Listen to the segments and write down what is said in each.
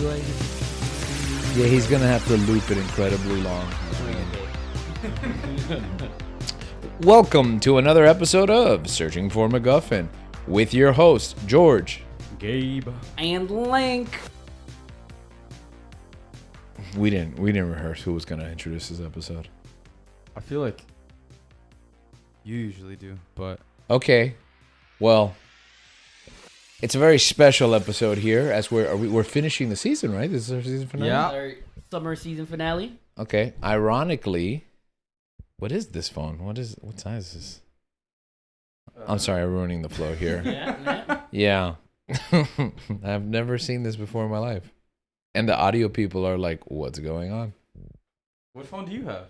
like? Yeah, he's gonna have to loop it incredibly long. Welcome to another episode of Searching for MacGuffin with your host George, Gabe, and Link. We didn't rehearse who was gonna introduce this episode. I feel like you usually do, but Okay, well, it's a very special episode here as we're finishing the season, right? This is our season finale. Yeah. Our summer season finale. Okay. Ironically, what is this phone? What size is this? I'm sorry, I'm ruining the flow here. Yeah. Yeah. I've never seen this before in my life. And the audio people are like, what's going on? What phone do you have?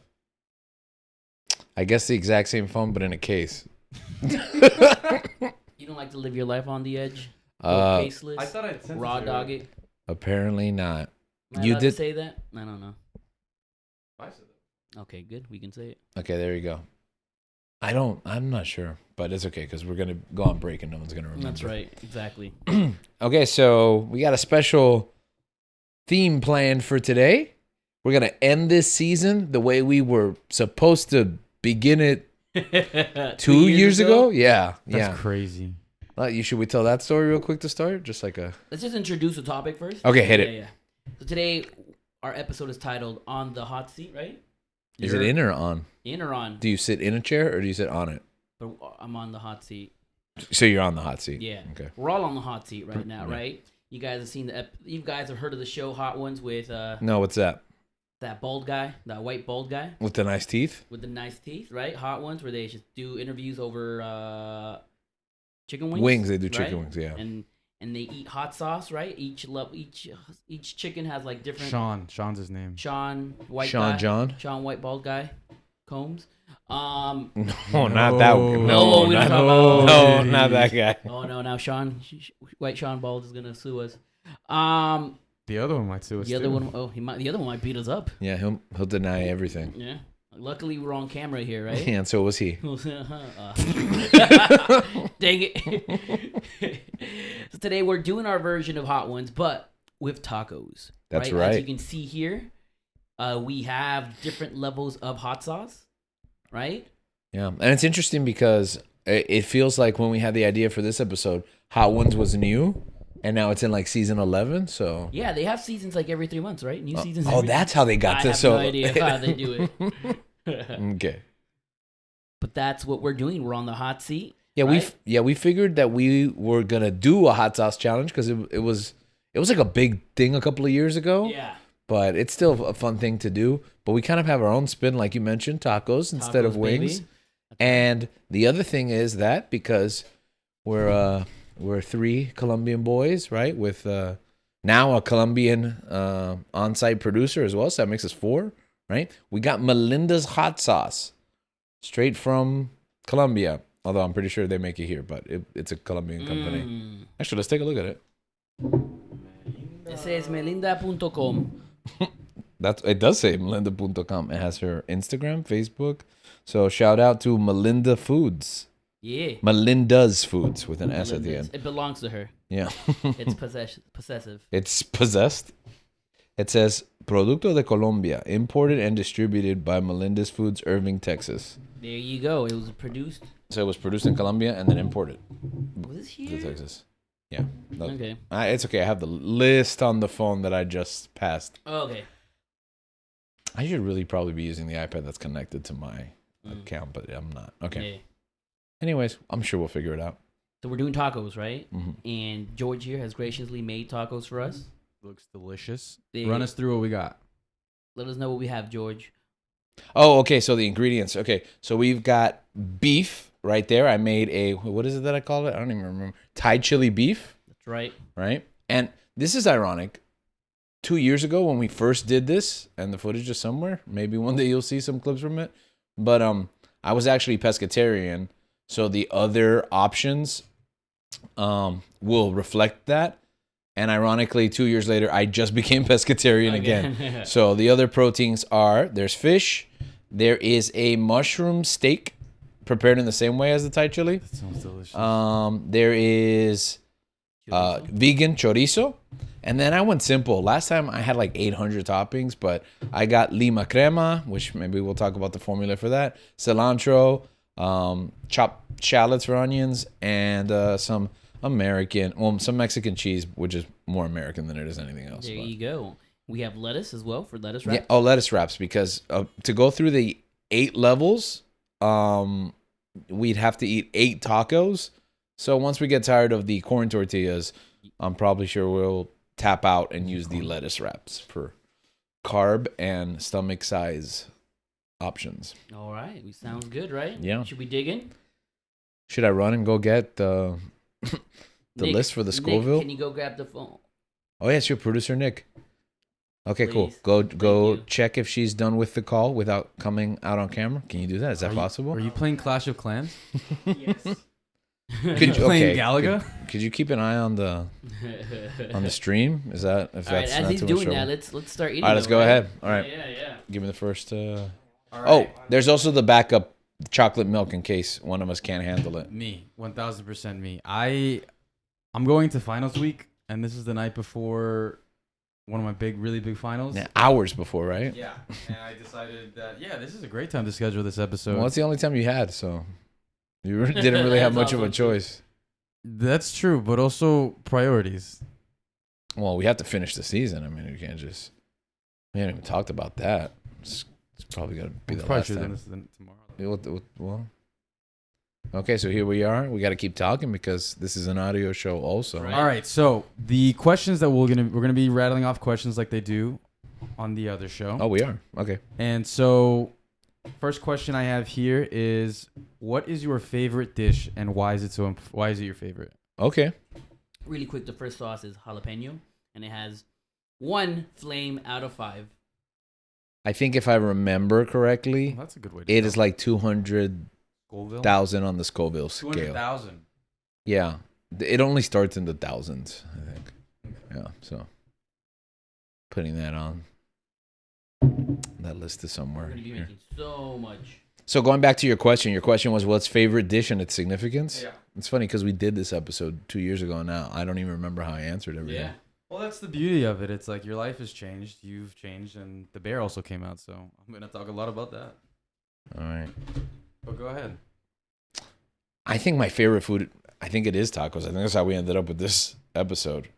I guess the exact same phone, but in a case. You don't like to live your life on the edge? Faceless? I thought I'd sent raw dog it? Apparently not. Am I You allowed did to say that? I don't know. I said that. Okay, good. We can say it. Okay, there you go. I'm not sure, but it's okay because we're going to go on break and no one's going to remember. That's right. Exactly. Okay, so we got a special theme planned for today. We're going to end this season the way we were supposed to begin it 2 years ago. Yeah. That's crazy. Should we tell that story real quick to start? Just like a... Let's just introduce the topic first. Okay, hit it. Yeah. So today, our episode is titled On the Hot Seat, right? Is it in or on? In or on? Do you sit in a chair or do you sit on it? But I'm on the hot seat. So you're on the hot seat. Yeah. Okay. We're all on the hot seat right now, Yeah. right? You guys have seen you guys have heard of the show Hot Ones with No, what's that? that bald guy, that white bald guy With the nice teeth? with the nice teeth, right? Hot Ones, where they just do interviews over chicken wings. Wings, they do right? chicken wings, yeah. And they eat hot sauce, right? Each chicken has like different. Sean's his name. Sean white Sean guy. John? Sean white bald guy, Combs. No, not that one. No, No, we don't not, talk about- no, not that guy. Oh no! Now white Sean Bald is gonna sue us. The other one might sue us. The other too. one, the other one might beat us up. Yeah, he'll deny everything. Yeah. Luckily, we're on camera here, right? Yeah, and so was he. Dang it! So today we're doing our version of Hot Ones, but with tacos. That's As right. you can see here, we have different levels of hot sauce, right? Yeah, and it's interesting because it feels like when we had the idea for this episode, Hot Ones was new, and now it's in like season 11. So Yeah, they have seasons like every 3 months, right? New seasons. oh, every- that's how they got I this. have So no idea how they do it. okay. But that's what we're doing. We're on the hot seat. Yeah, right? we figured that we were gonna do a hot sauce challenge because it was like a big thing a couple of years ago. Yeah. But it's still a fun thing to do. But we kind of have our own spin, like you mentioned, tacos instead of Tacos, wings. baby. And the other thing is that because we're 3 Colombian boys, right? With now a Colombian on-site producer as well, so that makes us 4, right? We got Melinda's hot sauce, straight from Colombia. Although I'm pretty sure they make it here, but it's a Colombian company. Actually, let's take a look at it. It says melinda.com. It does say melinda.com. It has her Instagram, Facebook. So shout out to Melinda Foods. Yeah. Melinda's Foods with an S at the Melinda's. end. It belongs to her. Yeah. It's possessive. It's possessed. It says Producto de Colombia, imported and distributed by Melinda's Foods, Irving, Texas. There you go. It was produced. So it was produced in Colombia and then imported Was this to here? Texas. Yeah. No, Okay. it's okay. I have the list on the phone that I just passed. Oh, okay. I should really probably be using the iPad that's connected to my account, but I'm not. Okay. Yeah. Anyways, I'm sure we'll figure it out. So we're doing tacos, right? Mhm. And George here has graciously made tacos for us. Looks delicious. They- Run us through what we got. Let us know what we have, George. Oh, okay. So the ingredients. Okay. So we've got beef right there. I made what is it that I call it? I don't even remember. Thai chili beef, That's right. right? And this is ironic. 2 years ago when we first did this, and the footage is somewhere, maybe one day you'll see some clips from it. But I was actually pescatarian, so the other options will reflect that. And ironically, 2 years later, I just became pescatarian again. So the other proteins there's fish, there is a mushroom steak prepared in the same way as the Thai chili. That sounds delicious. There is vegan chorizo, And then I went simple. Last time I had like 800 toppings, but I got lima crema, which maybe we'll talk about the formula for that. Cilantro, chopped shallots for onions, and some some Mexican cheese, which is more American than it is anything else. There but. you go. We have lettuce as well for lettuce wraps. Yeah, lettuce wraps, because to go through the 8 levels, we'd have to eat 8 tacos. So once we get tired of the corn tortillas, I'm probably sure we'll tap out and use the lettuce wraps for carb and stomach size options. All right. We sounds good, right? Yeah. Should we dig in? Should I run and go get the Nick, list for the Nick, Scoville? can you go grab the phone? Oh, yeah, it's your producer, Nick. Okay, cool. Please. Go Thank you. check if she's done with the call without coming out on camera. Can you do that? Is that possible? Are you playing Clash of Clans? Yes. Are you playing Galaga? Could you keep an eye on the stream? Is that if All right, that's as not he's too doing much that, trouble? let's start eating. All right, let's though, go right? ahead. All right, Yeah. give me the first. All right. Oh, there's also the backup chocolate milk in case one of us can't handle it. Me, 1000% me. I'm going to finals week, and this is the night before one of my really big finals. Yeah, hours before, right? Yeah, and I decided that this is a great time to schedule this episode. Well, it's the only time you had, so you didn't really have much of a That's awesome. choice. That's true, but also priorities. Well, we have to finish the season. I mean, we can't just. We haven't even talked about that. It's probably gonna be the Probably last should have done time. this tomorrow. Well, okay, so here we are. We got to keep talking because this is an audio show, also. Right. All right, so the questions that we're gonna be rattling off questions like they do on the other show. Oh, we are. Okay. And so, first question I have here is, what is your favorite dish, and why is it your favorite? Okay. Really quick, the first sauce is jalapeno, and it has 1 flame out of 5. I think if I remember correctly, Well, that's a good way to it go. is like 200,000 Scoville? on the Scoville scale. 200,000. Yeah. It only starts in the thousands, I think. Yeah, so putting that on. That list is somewhere. We're gonna be here. making so much. So going back to your question was what's favorite dish and its significance? Yeah. It's funny because we did this episode 2 years ago now. I don't even remember how I answered everything. Yeah. Well, that's the beauty of it. It's like your life has changed, you've changed, and The Bear also came out, so I'm going to talk a lot about that. All right. But go ahead. I think my favorite food, I think it is tacos. I think that's how we ended up with this episode.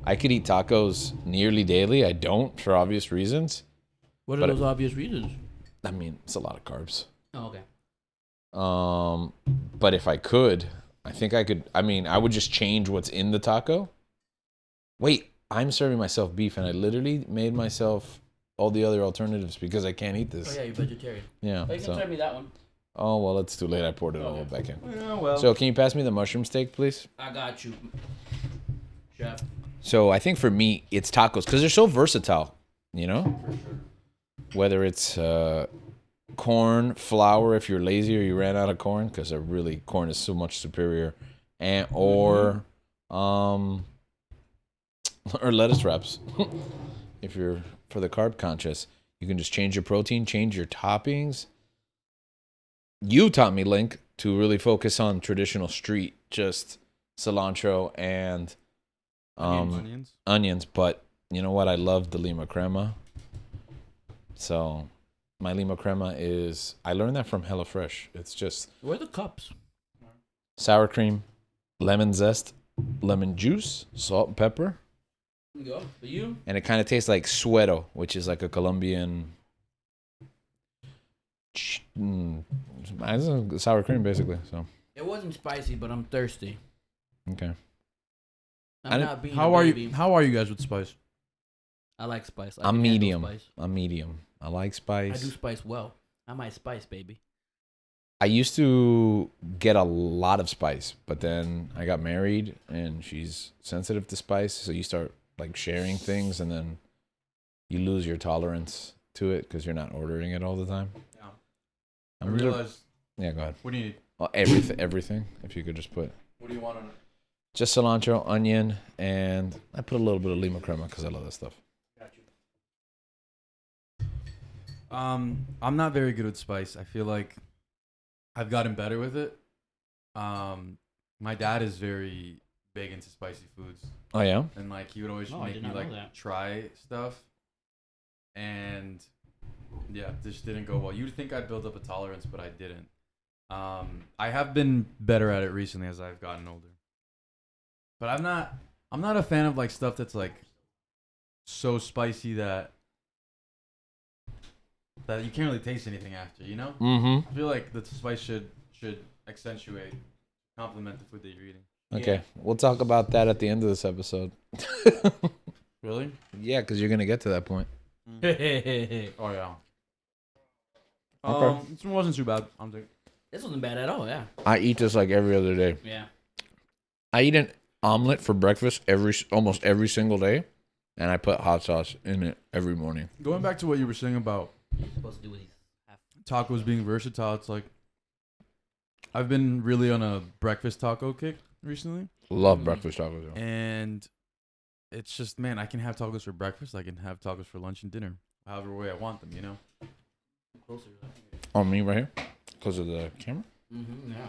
I could eat tacos nearly daily. I don't, for obvious reasons. What are But those obvious reasons? I mean, it's a lot of carbs. Oh, okay. But if I could, I think I could. I mean, I would just change what's in the taco. Wait, I'm serving myself beef, and I literally made myself all the other alternatives because I can't eat Oh this. yeah, you're vegetarian. Yeah. Oh, you can serve me that one. Oh well, it's too late. I poured it all back in. Yeah, well. So can you pass me the mushroom steak, please? I got you, chef. So I think for me, it's tacos because they're so versatile. You know, for sure. whether it's corn, flour, if you're lazy or you ran out of corn, because corn is so much superior, and or lettuce wraps. If you're for the carb conscious, you can just change your protein, change your toppings. You taught me, Link, to really focus on traditional street, just cilantro and onions. But you know what? I love the lima crema. So my lima crema I learned that from HelloFresh. It's just Where are the cups? sour cream, lemon zest, lemon juice, salt and pepper. Go. For you? And it kind of tastes like suero, which is like a Colombian sour cream, basically. So It wasn't spicy, but I'm thirsty. okay. I'm not being How a are baby. you? How are you guys with spice? I like spice. I'm can handle medium. Spice. I'm medium. I like I spice. do spice well. I might spice, baby. I used to get a lot of spice, but then I got married and she's sensitive to spice, so you start like sharing things and then you lose your tolerance to it because you're not ordering it all the time. Yeah. I'm yeah, go ahead. What do you need? Well, everything. If you could just put What do you want on it? just cilantro, onion, and I put a little bit of lima crema because I love that stuff. Got you. I'm not very good with spice. I feel like I've gotten better with it. My dad is very big into spicy foods, Oh yeah. and like he would always Oh, I make did me not know like that. try stuff, and yeah, this didn't go well. You'd think I'd build up a tolerance, but I didn't. I have been better at it recently as I've gotten older, but I'm not a fan of like stuff that's like so spicy that you can't really taste anything after. You know, Mm-hmm. I feel like the spice should accentuate, complement the food that you're eating. Okay, Yeah. we'll talk about that at the end of this episode. Really? Yeah, because you're gonna get to that point. This Oh yeah. Okay. This one wasn't too bad. I'm thinking. wasn't bad at all. Yeah. I eat this like every other day. Yeah. I eat an omelet for breakfast almost every single day, and I put hot sauce in it every morning. Going back to what you were saying about You're supposed to do with these. tacos being versatile, it's like I've been really on a breakfast taco kick recently, Love breakfast tacos. Though. and it's just, man, I can have tacos for breakfast, I can have tacos for lunch and dinner, however way I want them, you know. Closer. Oh, me right here, because of the camera. Mm-hmm. Yeah.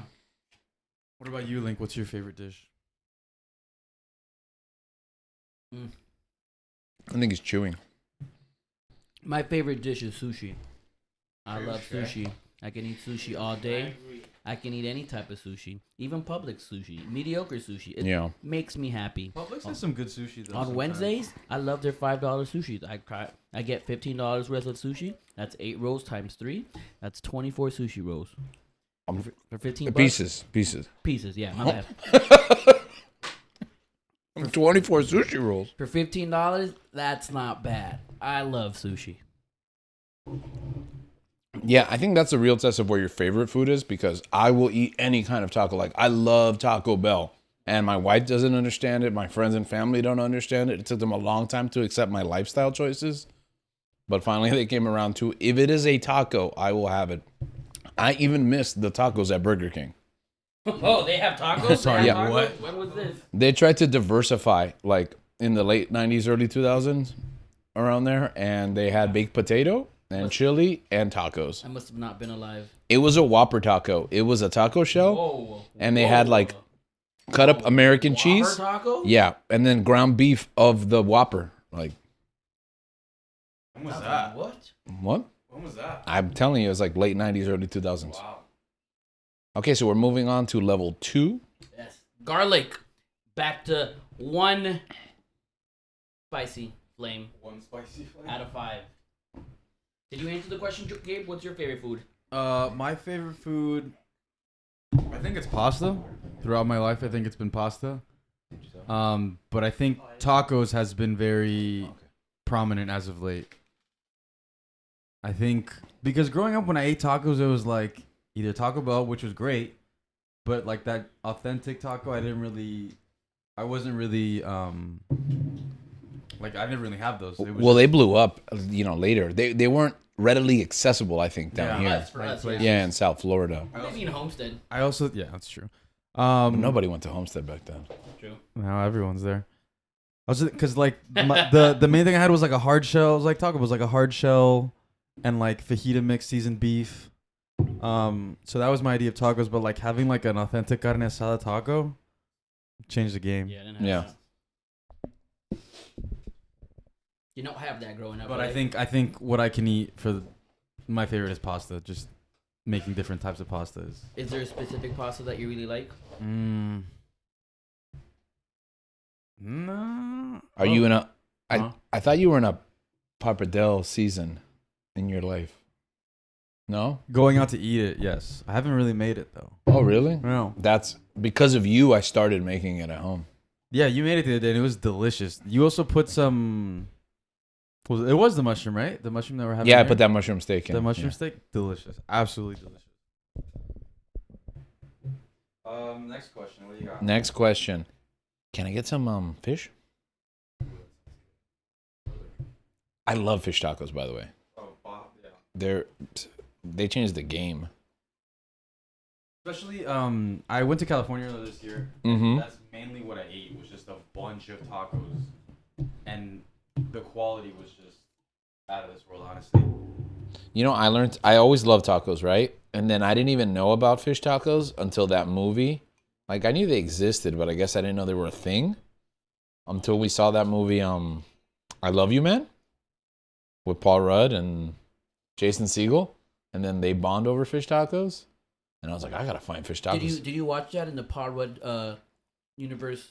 What about you, Link? What's your favorite dish? I think it's chewing. My favorite dish is sushi. I love Okay. sushi. I can eat sushi all day. I can eat any type of sushi, even public sushi, mediocre sushi. It Yeah. makes me happy. Publix has some good sushi though. On sometimes. Wednesdays, I love their $5 sushi. I get $15 worth of sushi. That's 8 rolls times 3. That's 24 sushi rolls for 15 bucks. Pieces. Yeah, my bad. 24 sushi rolls. For $15, that's not bad. I love sushi. Yeah, I think that's the real test of where your favorite food is, because I will eat any kind of taco. Like, I love Taco Bell, and my wife doesn't understand it. My friends and family don't understand it. It took them a long time to accept my lifestyle choices, but finally they came around to, if it is a taco, I will have it. I even missed the tacos at Burger King. Oh, they have tacos? Sorry, They have yeah. tacos? What? When was this? They tried to diversify, like, in the late 90s, early 2000s, around there, and they had baked potato and chili and tacos. I must have not been alive. It was a Whopper taco. It was a taco shell, Whoa. and they had, like, cut up American Whopper cheese. taco? Yeah, and then ground beef of the Whopper. Like, When was Sounds that? like what? what? When was that? I'm telling you, it's like late 90s, early 2000s. Wow. Okay, so we're moving on to level 2. Yes. Garlic. Back to 1 spicy flame One spicy flavor. out of 5. Did you answer the question, Gabe? What's your favorite food? My favorite food, I think it's pasta. Throughout my life, I think it's been pasta. But I think tacos has been very prominent as of late. I think because growing up when I ate tacos, it was like either Taco Bell, which was great, but like that authentic taco, I wasn't really like I didn't really have those. It was Well, they blew up, later. They weren't readily accessible, I think, down Yeah. here. For us, places. Yeah, in South Florida. Maybe in Homestead. I also that's true. But nobody went to Homestead back then. True. Now everyone's there. I was because like the main thing I had was like a hard shell. It was like Taco Bell was like a hard shell and like fajita mix seasoned beef. So that was my idea of tacos. But like having like an authentic carne asada taco changed the game. Yeah, I didn't have Yeah. that. You don't have that growing up. But right? I think what I can eat my favorite is pasta. Just making different types of pastas. Is there a specific pasta that you really like? No. Are you in a... Huh? I thought you were in a pappardelle season in your life. No? Going out to eat it? Yes. I haven't really made it though. Oh, really? No. That's because of you. I started making it at home. Yeah, you made it the other day and it was delicious. You also put some. It was the mushroom, right? The mushroom that we're having. Yeah, I here? put that mushroom steak in. The mushroom Yeah. steak, delicious, absolutely delicious. Next question. What do you got? Next question. Can I get some fish? I love fish tacos, by the way. Oh, yeah. They changed the game. Especially, I went to California earlier this year. Mm-hmm. That's mainly what I ate was just a bunch of tacos, and the quality was just out of this world, honestly. You know, I always loved tacos, right? And then I didn't even know about fish tacos until that movie. Like, I knew they existed, but I guess I didn't know they were a thing until we saw that movie, I Love You, Man, with Paul Rudd and Jason Segel. And then they bond over fish tacos. And I was like, I gotta find fish tacos. Did you watch that in the Paul Rudd universe?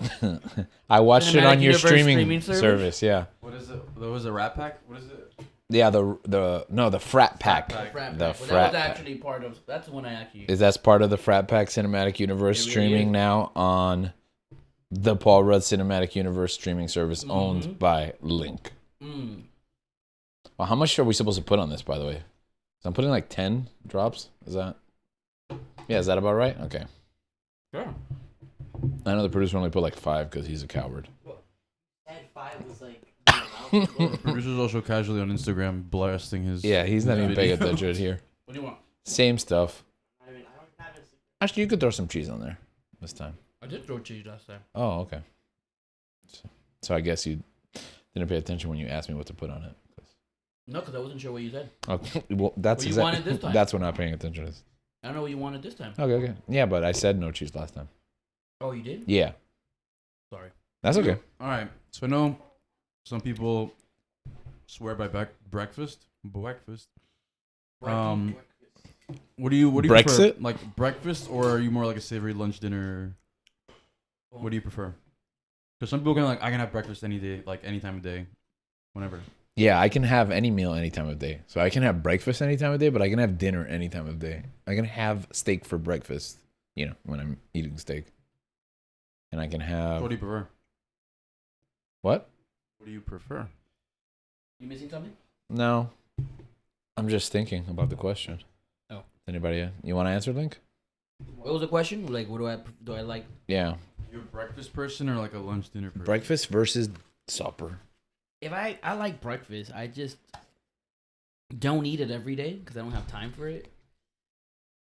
I watched it on your Universe streaming service. Yeah. What is it? There was a Rat Pack. What is it? Yeah, the Frat Pack. Frat Pack. The Frat. That was actually part of. That's the one I actually. Is that's part of the Frat Pack Cinematic Universe It really streaming is. now on the Paul Rudd Cinematic Universe streaming service owned by Link. Mm. Well, how much are we supposed to put on this, by the way? So I'm putting like 10 drops. Is that? Yeah, is that about right? Okay. Sure. I know the producer only put like 5 because he's a coward. That 5 was like. The producer's also casually on Instagram blasting his. Yeah, he's not even paying videos. attention here. What do you want? Same stuff. I don't have it. Actually, you could throw some cheese on there this time. I did throw cheese last time. Oh, okay. So I guess you didn't pay attention when you asked me what to put on it. No, because I wasn't sure what you said. Okay, well, that's What you wanted this time. That's what not paying attention is. I don't know what you wanted this time. Okay. Yeah, but I said no cheese last time. Oh, you did? Yeah, Sorry. that's okay. All right. So I know some people swear by breakfast. Breakfast. What do you Brexit? prefer? Like breakfast, or are you more like a savory lunch, dinner? What do you prefer? Because some people can I can have breakfast any day, like any time of day, whenever. Yeah, I can have any meal any time of day. So I can have breakfast any time of day, but I can have dinner any time of day. I can have steak for breakfast, when I'm eating steak. And I can have... What do you prefer? What? What do you prefer? You missing something? No. I'm just thinking about the question. Oh. Anybody? You want to answer, Link? What was the question? Like, what do I like? Yeah. You a breakfast person or like a lunch dinner person? Breakfast versus supper. If I like breakfast, I just don't eat it every day because I don't have time for it.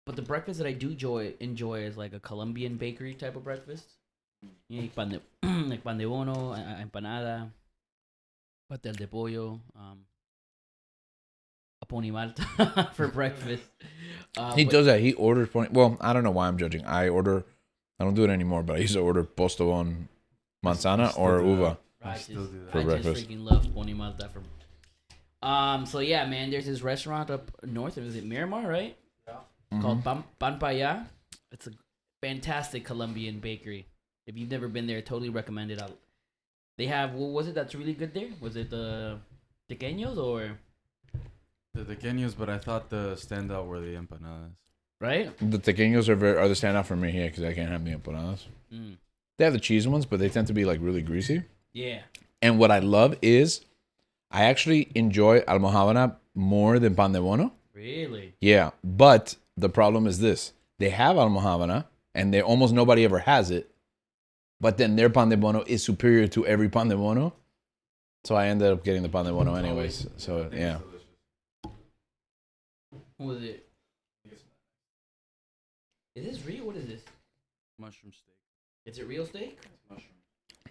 But the breakfast that I do enjoy is like a Colombian bakery type of breakfast. Like pan de bono, empanada, pastel de pollo, a pony malta for breakfast. He does that. He orders... Well, I don't know why I'm judging. I don't do it anymore, but I used to order postobon manzana or uva. I still do that. For I breakfast. just freaking love pony malta for. So yeah, man. There's this restaurant up north. Is it Miramar, right? Mm-hmm. Called Pan Paya. It's a fantastic Colombian bakery. If you've never been there, totally recommend it. They have what was it that's really good there? Was it the tequeños or The tequeños, but I thought the standout were the empanadas. right? The tequeños are the standout for me here because I can't have the empanadas. Mm. They have the cheese ones, but they tend to be like really greasy. Yeah. And what I love is I actually enjoy almohavana more than pan de bono. Really? Yeah, but the problem is this. They have almohavana and almost nobody ever has it. But then their pan de bono is superior to every pan de bono. So I ended up getting the pan de bono anyways. So yeah. What was it? Is this real? What is this? Mushroom steak. Is it real steak? Mushroom.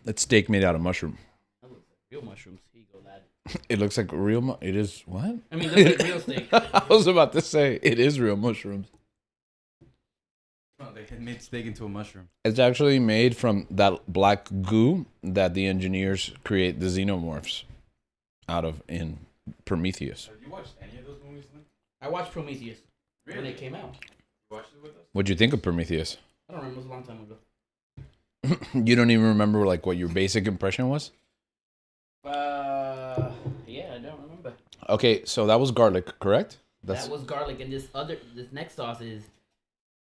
It's steak made out of mushroom. That looks like real mushrooms. Here you go, lad. It looks like real it is what? I mean, it looks like real steak. I was about to say it is real mushrooms. Oh, they made steak into a mushroom. It's actually made from that black goo that the engineers create the xenomorphs out of in Prometheus. Have you watched any of those movies? Link? I watched Prometheus when it came out. You watched it with us? What'd you think of Prometheus? I don't remember. It was a long time ago. You don't even remember like what your basic impression was? Yeah, I don't remember. Okay, so that was garlic, correct? That was garlic, and this next sauce is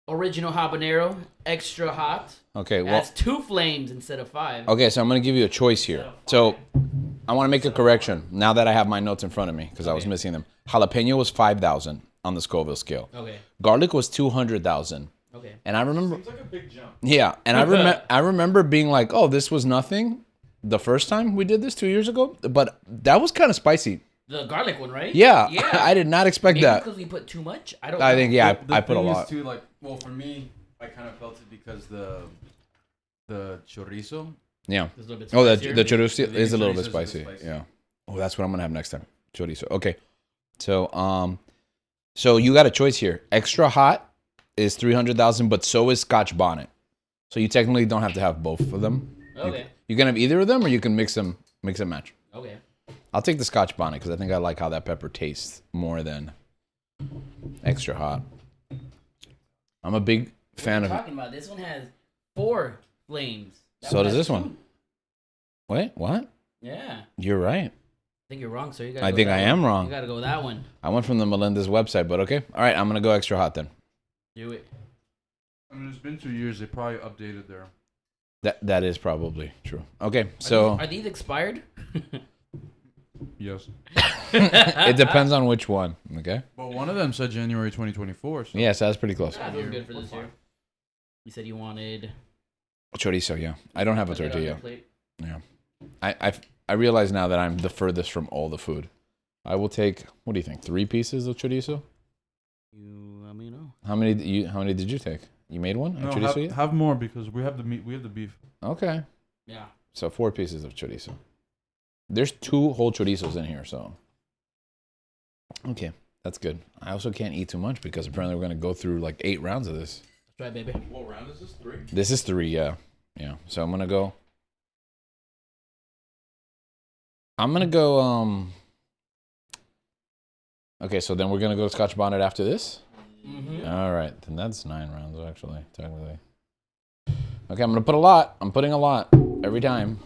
original habanero, extra hot. Okay. Well, That's 2 flames instead of 5. okay. So I'm gonna give you a choice here. So I want to make a correction now that I have my notes in front of me because I was missing them. Jalapeno was 5,000 on the Scoville scale. Okay. Garlic was 200,000. Okay. And I remember, It's like a big jump. yeah, and I remember being like, oh, this was nothing the first time we did this 2 years ago, but that was kind of spicy. The garlic one, right? Yeah, Yeah. I did not expect Maybe that. because we put too much. I don't. I know. think yeah, The I put a thing is lot. too, like, well, for me, I kind of felt it because the chorizo. Yeah. It's a little bit Oh, the spicier. chorizo The is a little bit chorizo is a bit spicy. spicy. Yeah. Oh, that's what I'm gonna have next time. Chorizo. Okay. So you got a choice here. Extra hot is 300,000, but so is Scotch bonnet. So you technically don't have to have both of them. Okay. You can have either of them, or you can mix and match. Okay. I'll take the Scotch bonnet because I think I like how that pepper tastes more than extra hot. I'm a big fan What are of. you talking about? This one has 4 flames. That So does has this 2. one. Wait, what? Yeah. You're right. I think you're wrong, sir. You gotta I go think that I am one. wrong. You gotta go that one. I went from the Melinda's website, but okay. All right, I'm gonna go extra hot then. Do it. I mean, it's been 2 years. They probably updated their. That is probably true. Okay, so Are these expired? Yes. it depends on which one. Okay. But one of them said January 2024. So. Yes, that's pretty close. That feels good for this year. You said you wanted. Chorizo, yeah. I don't have a put it on your tortilla. plate. Yeah. I realize now that I'm the furthest from all the food. I will take. What do you think? 3 pieces of chorizo? You let me know. How many did you take? You made one? No, Chorizo yet? have more because we have the meat. We have the beef. Okay. Yeah. So 4 pieces of chorizo. There's 2 whole chorizos in here, so. Okay, that's good. I also can't eat too much because apparently we're going to go through like 8 rounds of this. That's right, baby. What round is this? 3? This is 3, yeah. Yeah. So I'm going to go. Okay, so then we're going to go Scotch bonnet after this? Mm-hmm. All right, then that's 9 rounds actually, technically. Okay, I'm going to put a lot. I'm putting a lot every time.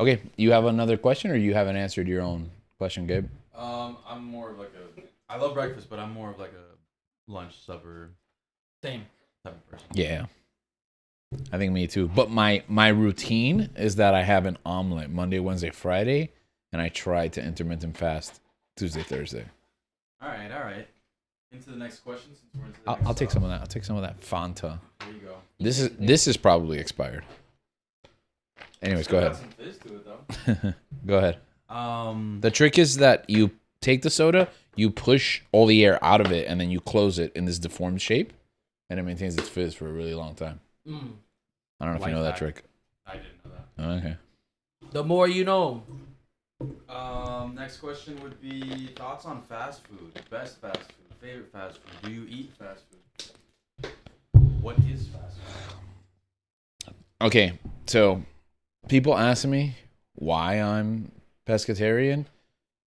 Okay, you have another question or you haven't answered your own question, Gabe? I'm more of like a. I love breakfast, but I'm more of like a lunch, supper Same. type of person. Yeah. I think me too. But my routine is that I have an omelet Monday, Wednesday, Friday, and I try to intermittent fast Tuesday, Thursday. All right. Into the next question. Since we're into the I'll take some of that. I'll take some of that Fanta. There you go. This is probably expired. Anyways, go ahead. Got some fizz to it though. Go ahead. The The trick is that you take the soda, you push all the air out of it, and then you close it in this deformed shape, and it maintains its fizz for a really long time. I don't know if you know that trick. I didn't know that. Oh, okay. The more you know. Next question would be thoughts on fast food. Best fast food. Favorite fast food. Do you eat fast food? What is fast food? Okay, so people ask me why I'm pescatarian,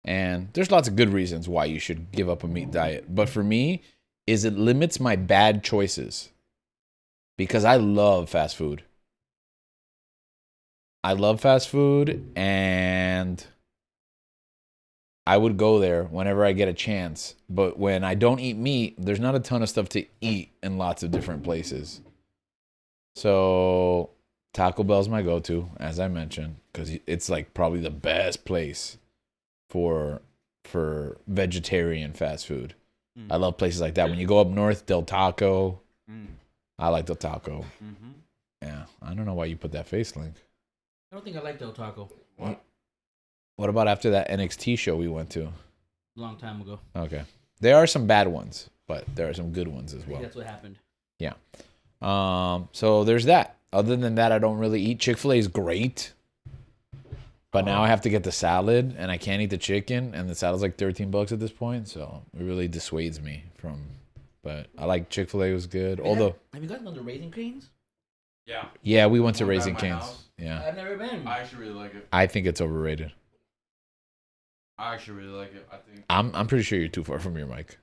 and there's lots of good reasons why you should give up a meat diet. But for me, is it limits my bad choices because I love fast food. I love fast food, and I would go there whenever I get a chance. But when I don't eat meat, there's not a ton of stuff to eat in lots of different places. So Taco Bell's my go-to, as I mentioned, because it's like probably the best place for vegetarian fast food. I love places like that. When you go up north, Del Taco. I like Del Taco. Yeah, I don't know why you put that face, Link. I don't think I like Del Taco. What about after that NXT show we went to? Long time ago. Okay. There are some bad ones, but there are some good ones as well. That's what happened. Yeah. So there's that. Other than that, I don't really eat. Chick-fil-A is great. But now I have to get the salad, and I can't eat the chicken, and the salad's like $13 at this point, so it really dissuades me from. But I like Chick-fil-A was good. Although, have you gotten on the Raising Cane's? yeah, we went to One by Raising my Cane's. house. Yeah, I've never been. I actually really like it. I think it's overrated. I actually really like it. I think. I'm pretty sure you're too far from your mic.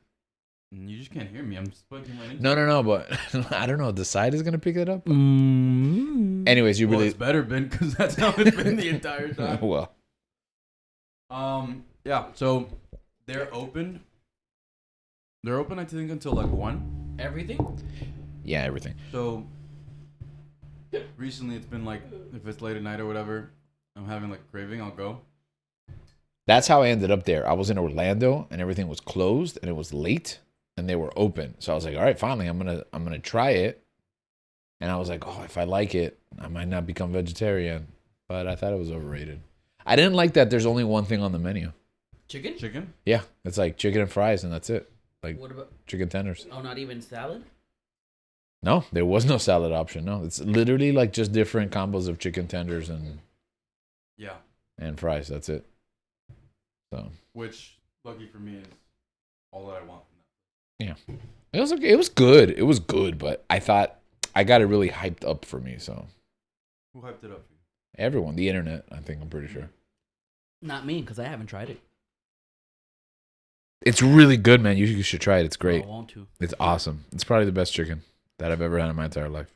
You just can't hear me. I'm plugging right into No, but I don't know. The side is gonna pick it up. Mm-hmm. Anyways, you Well, really it's better been because that's how it's been the entire time. well. Yeah. So they're open. They're open, I think, until like 1. Everything? Yeah, everything. So recently, it's been like if it's late at night or whatever, I'm having like a craving, I'll go. That's how I ended up there. I was in Orlando and everything was closed and it was late and they were open. So I was like, all right, finally, I'm gonna try it. And I was like, oh, if I like it, I might not become vegetarian. But I thought it was overrated. I didn't like that there's only one thing on the menu. Chicken? Chicken? Yeah, it's like chicken and fries and that's it. Like What about? chicken tenders. Oh, not even salad? No, there was no salad option. No, it's literally like just different combos of chicken tenders Yeah. and fries. That's it. So Which, lucky for me, is all that I want. yeah, it was okay. It was good. It was good, but I thought I got it really hyped up for me. So Who hyped it up? everyone, the internet, I think, I'm pretty sure. Not me, because I haven't tried it. It's really good, man. You should try it. It's great. I want to. It's awesome. It's probably the best chicken that I've ever had in my entire life.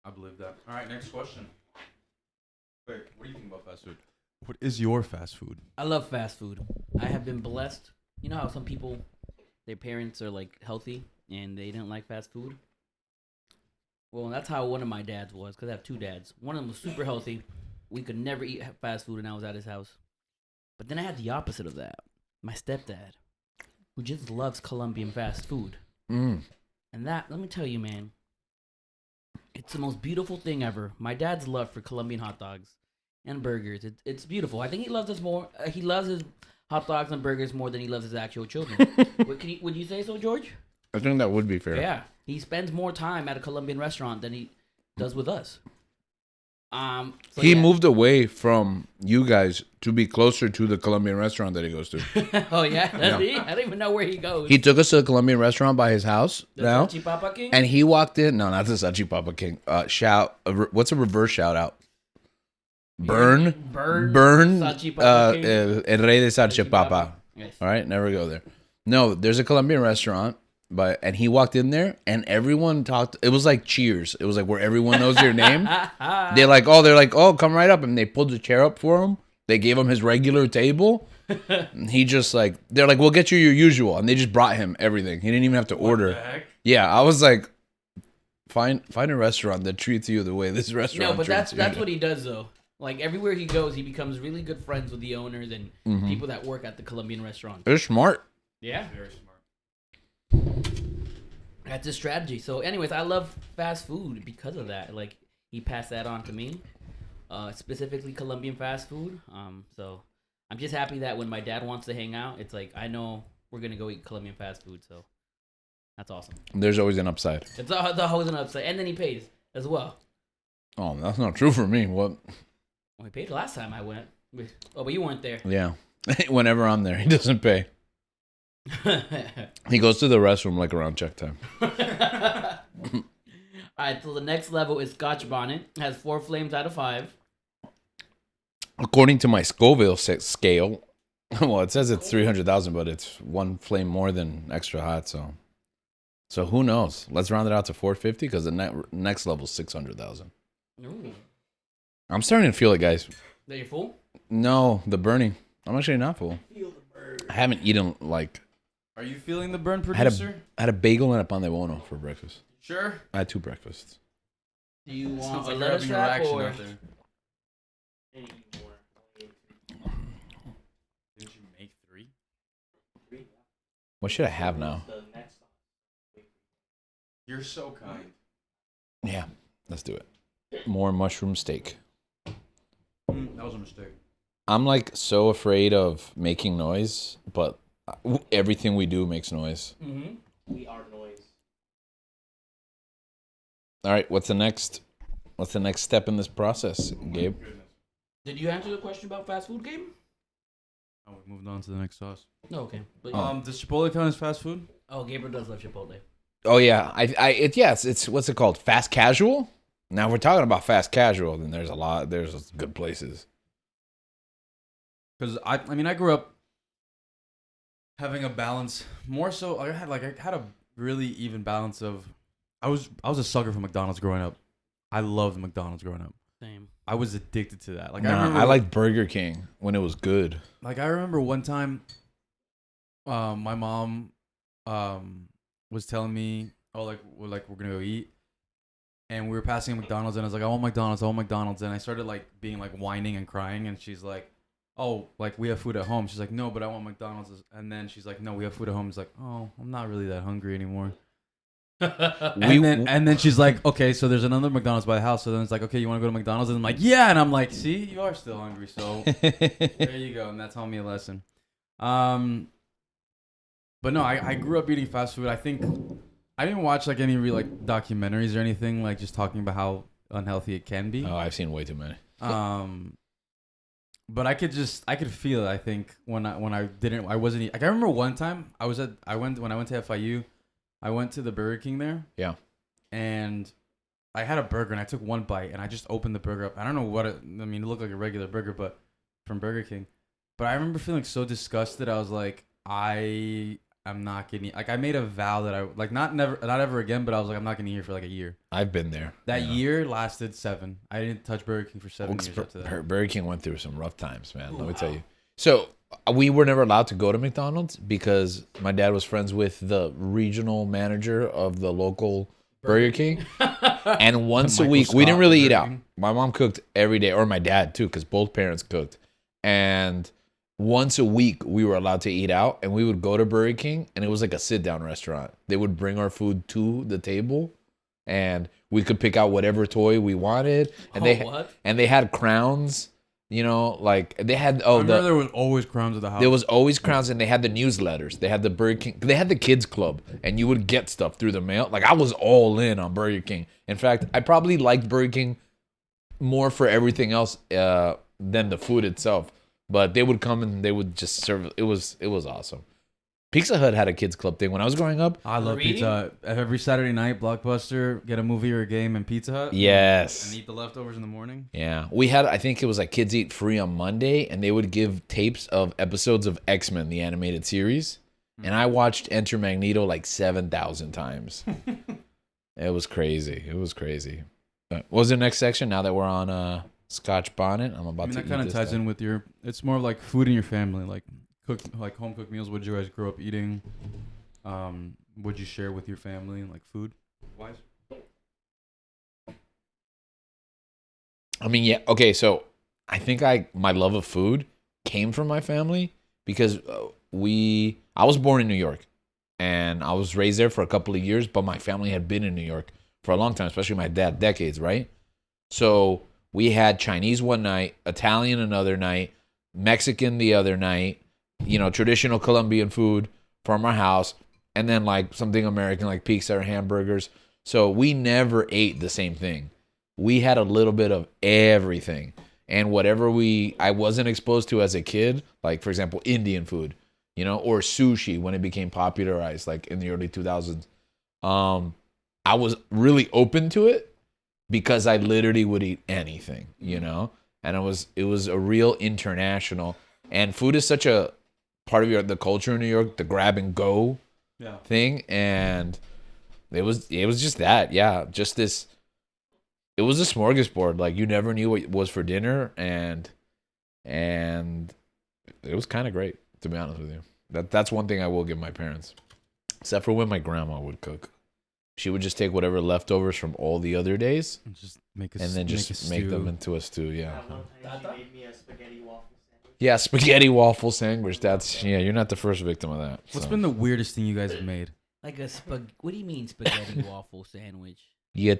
I believe that. All right, next question. Wait, what do you think about fast food? What is your fast food? I love fast food. I have been blessed. You know how some people, their parents are like healthy and they didn't like fast food? Well, that's how one of my dads was, because I have two dads. One of them was super healthy. We could never eat fast food, and I was at his house. But then I had the opposite of that. My stepdad, who just loves Colombian fast food. Mm. And that, let me tell you, man, it's the most beautiful thing ever. My dad's love for Colombian hot dogs and burgers, it's beautiful. I think he loves us more. He loves his hot dogs and burgers more than he loves his actual children. Would you say so, George? I think that would be fair. Yeah, he spends more time at a Colombian restaurant than he does with us. He moved away from you guys to be closer to the Colombian restaurant that he goes to. Oh yeah, Yeah. He? I don't even know where he goes. He took us to a Colombian restaurant by his house The now, Salchipapa King? and he walked in. No, not the Salchipapa King. What's a reverse shout out? Burn Salchipapa King. El Rey de Salchipapa. Yes. All right, never go there. No, there's a Colombian restaurant, and he walked in there, and everyone talked. It was like Cheers. It was like where everyone knows your name. They're like, oh, come right up, and they pulled the chair up for him. They gave him his regular table. And he just like, they're like, we'll get you your usual, and they just brought him everything. He didn't even have to order. Heck? Yeah, I was like, find a restaurant that treats you the way this restaurant. No, but treats that's you. what he does though. Like everywhere he goes, he becomes really good friends with the owners and people that work at the Colombian restaurant. They're smart. Yeah, Very smart. that's his strategy. So, anyways, I love fast food because of that. Like he passed that on to me, specifically Colombian fast food. So I'm just happy that when my dad wants to hang out, it's like I know we're gonna go eat Colombian fast food. So that's awesome. There's always an upside. It's always an upside, and then he pays as well. Oh, that's not true for me. What? Well, he paid last time I went. Oh, but you weren't there. Yeah. Whenever I'm there, he doesn't pay. He goes to the restroom like around check time. All right, so the next level is Scotch Bonnet. Has 4 flames out of 5. According to my Scoville scale, well, it says it's 300,000, but it's 1 flame more than extra hot. So who knows? Let's round it out to 450 because the next level is 600,000. Ooh. I'm starting to feel it, guys. That you full? No, the burning. I'm actually not full. Feel the burn. I haven't eaten like. Are you feeling the burn, I had producer? a bagel and a pan de bono for breakfast. Sure. I had 2 breakfasts. Do you want Sounds a like lettuce you're having a wrap reaction or? out there. Didn't you make 3? What should I have now? You're so kind. Yeah, let's do it. More mushroom steak. That was a mistake. I'm like so afraid of making noise, but everything we do makes noise. Mm-hmm. We are noise. All right, what's the next step in this process, Gabe? Did you answer the question about fast food, Gabe? Oh, we moved on to the next sauce. No, okay. But, Does Chipotle count as fast food? oh, Gabriel does love Chipotle. Oh yeah, it's what's it called? Fast casual? Now if we're talking about fast casual, then there's good places. Because I grew up having a balance. More so, I had a really even balance of. I was a sucker for McDonald's growing up. I loved McDonald's growing up. Same. I was addicted to that. Like I liked Burger King when it was good. Like I remember one time, my mom, was telling me, oh, we're gonna go eat, and we were passing a McDonald's, and I was like, I want McDonald's, and I started like being like whining and crying, and she's like, oh, like we have food at home. She's like, no, but I want McDonald's, and then she's like, no, we have food at home. It's like, oh, I'm not really that hungry anymore. and then she's like, okay, so there's another McDonald's by the house. So then it's like, okay, you want to go to McDonald's? And I'm like, yeah. And I'm like, see, you are still hungry. So there you go. And that taught me a lesson. But no, I grew up eating fast food. I think I didn't watch like any real like documentaries or anything, like just talking about how unhealthy it can be. Oh, I've seen way too many. But I could feel it. I think when I wasn't like I remember one time when I went to FIU, I went to the Burger King there. Yeah. And I had a burger and I took one bite and I just opened the burger up. I don't know what it looked like a regular burger, but from Burger King. But I remember feeling so disgusted. I was like, I'm not getting, like, I made a vow that I, like, not ever again, but I was like, I'm not going to eat here for like a year. I've been there. That year lasted 7. I didn't touch Burger King for 7 years after that. Burger King went through some rough times, man. Let me tell you. So we were never allowed to go to McDonald's because my dad was friends with the regional manager of the local Burger King. And once a week, we didn't really eat out. My mom cooked every day, or my dad too, because both parents cooked. And once a week, we were allowed to eat out, and we would go to Burger King, and it was like a sit-down restaurant. They would bring our food to the table, and we could pick out whatever toy we wanted. And they had crowns, you know, like they had. I remember there was always crowns at the house. There was always crowns, and they had the newsletters. They had the Burger King. They had the kids club, and you would get stuff through the mail. Like I was all in on Burger King. In fact, I probably liked Burger King more for everything else than the food itself. But they would come and they would just serve. It was awesome. Pizza Hut had a kids club thing when I was growing up. I love Pizza Hut. Every Saturday night, Blockbuster, get a movie or a game in Pizza Hut. Yes. And eat the leftovers in the morning. Yeah. We had, I think it was like Kids Eat Free on Monday, and they would give tapes of episodes of X-Men, the animated series. And I watched Enter Magneto like 7,000 times. It was crazy. It was crazy. What was the next section now that we're on Scotch Bonnet? I'm about to eat that kind of ties in with your, it's more like food in your family, like home cooked meals. What did you guys grow up eating? What'd you share with your family, like food wise? I mean, yeah. Okay, so I think my love of food came from my family because I was born in New York and I was raised there for a couple of years, but my family had been in New York for a long time, especially my dad, decades, right? So we had Chinese one night, Italian another night, Mexican the other night, you know, traditional Colombian food from our house, and then like something American like pizza or hamburgers. So we never ate the same thing. We had a little bit of everything. And whatever I wasn't exposed to as a kid, like for example, Indian food, you know, or sushi when it became popularized like in the early 2000s. I was really open to it because I literally would eat anything, you know? And it was a real international, and food is such a part of the culture in New York, the grab and go thing. And it was just that. Yeah. Just this, it was a smorgasbord. Like you never knew what was for dinner, and it was kind of great, to be honest with you. That's one thing I will give my parents, except for when my grandma would cook. She would just take whatever leftovers from all the other days and just make them into a stew. Yeah. One time she made me a spaghetti waffle sandwich. Yeah, spaghetti waffle sandwich. You're not the first victim of that. What's been the weirdest thing you guys have made? Like what do you mean spaghetti waffle sandwich? You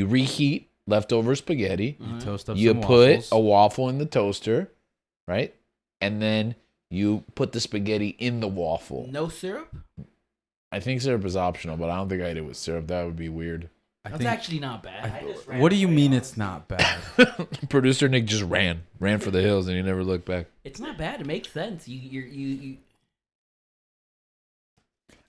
reheat leftover spaghetti. You toast up You some put waffles. a waffle in the toaster, right? And then you put the spaghetti in the waffle. No syrup? I think syrup is optional, but I don't think I did it with syrup. That would be weird. That's actually not bad. What do you mean it's not bad? Producer Nick just ran for the hills, and he never looked back. It's not bad. It makes sense. You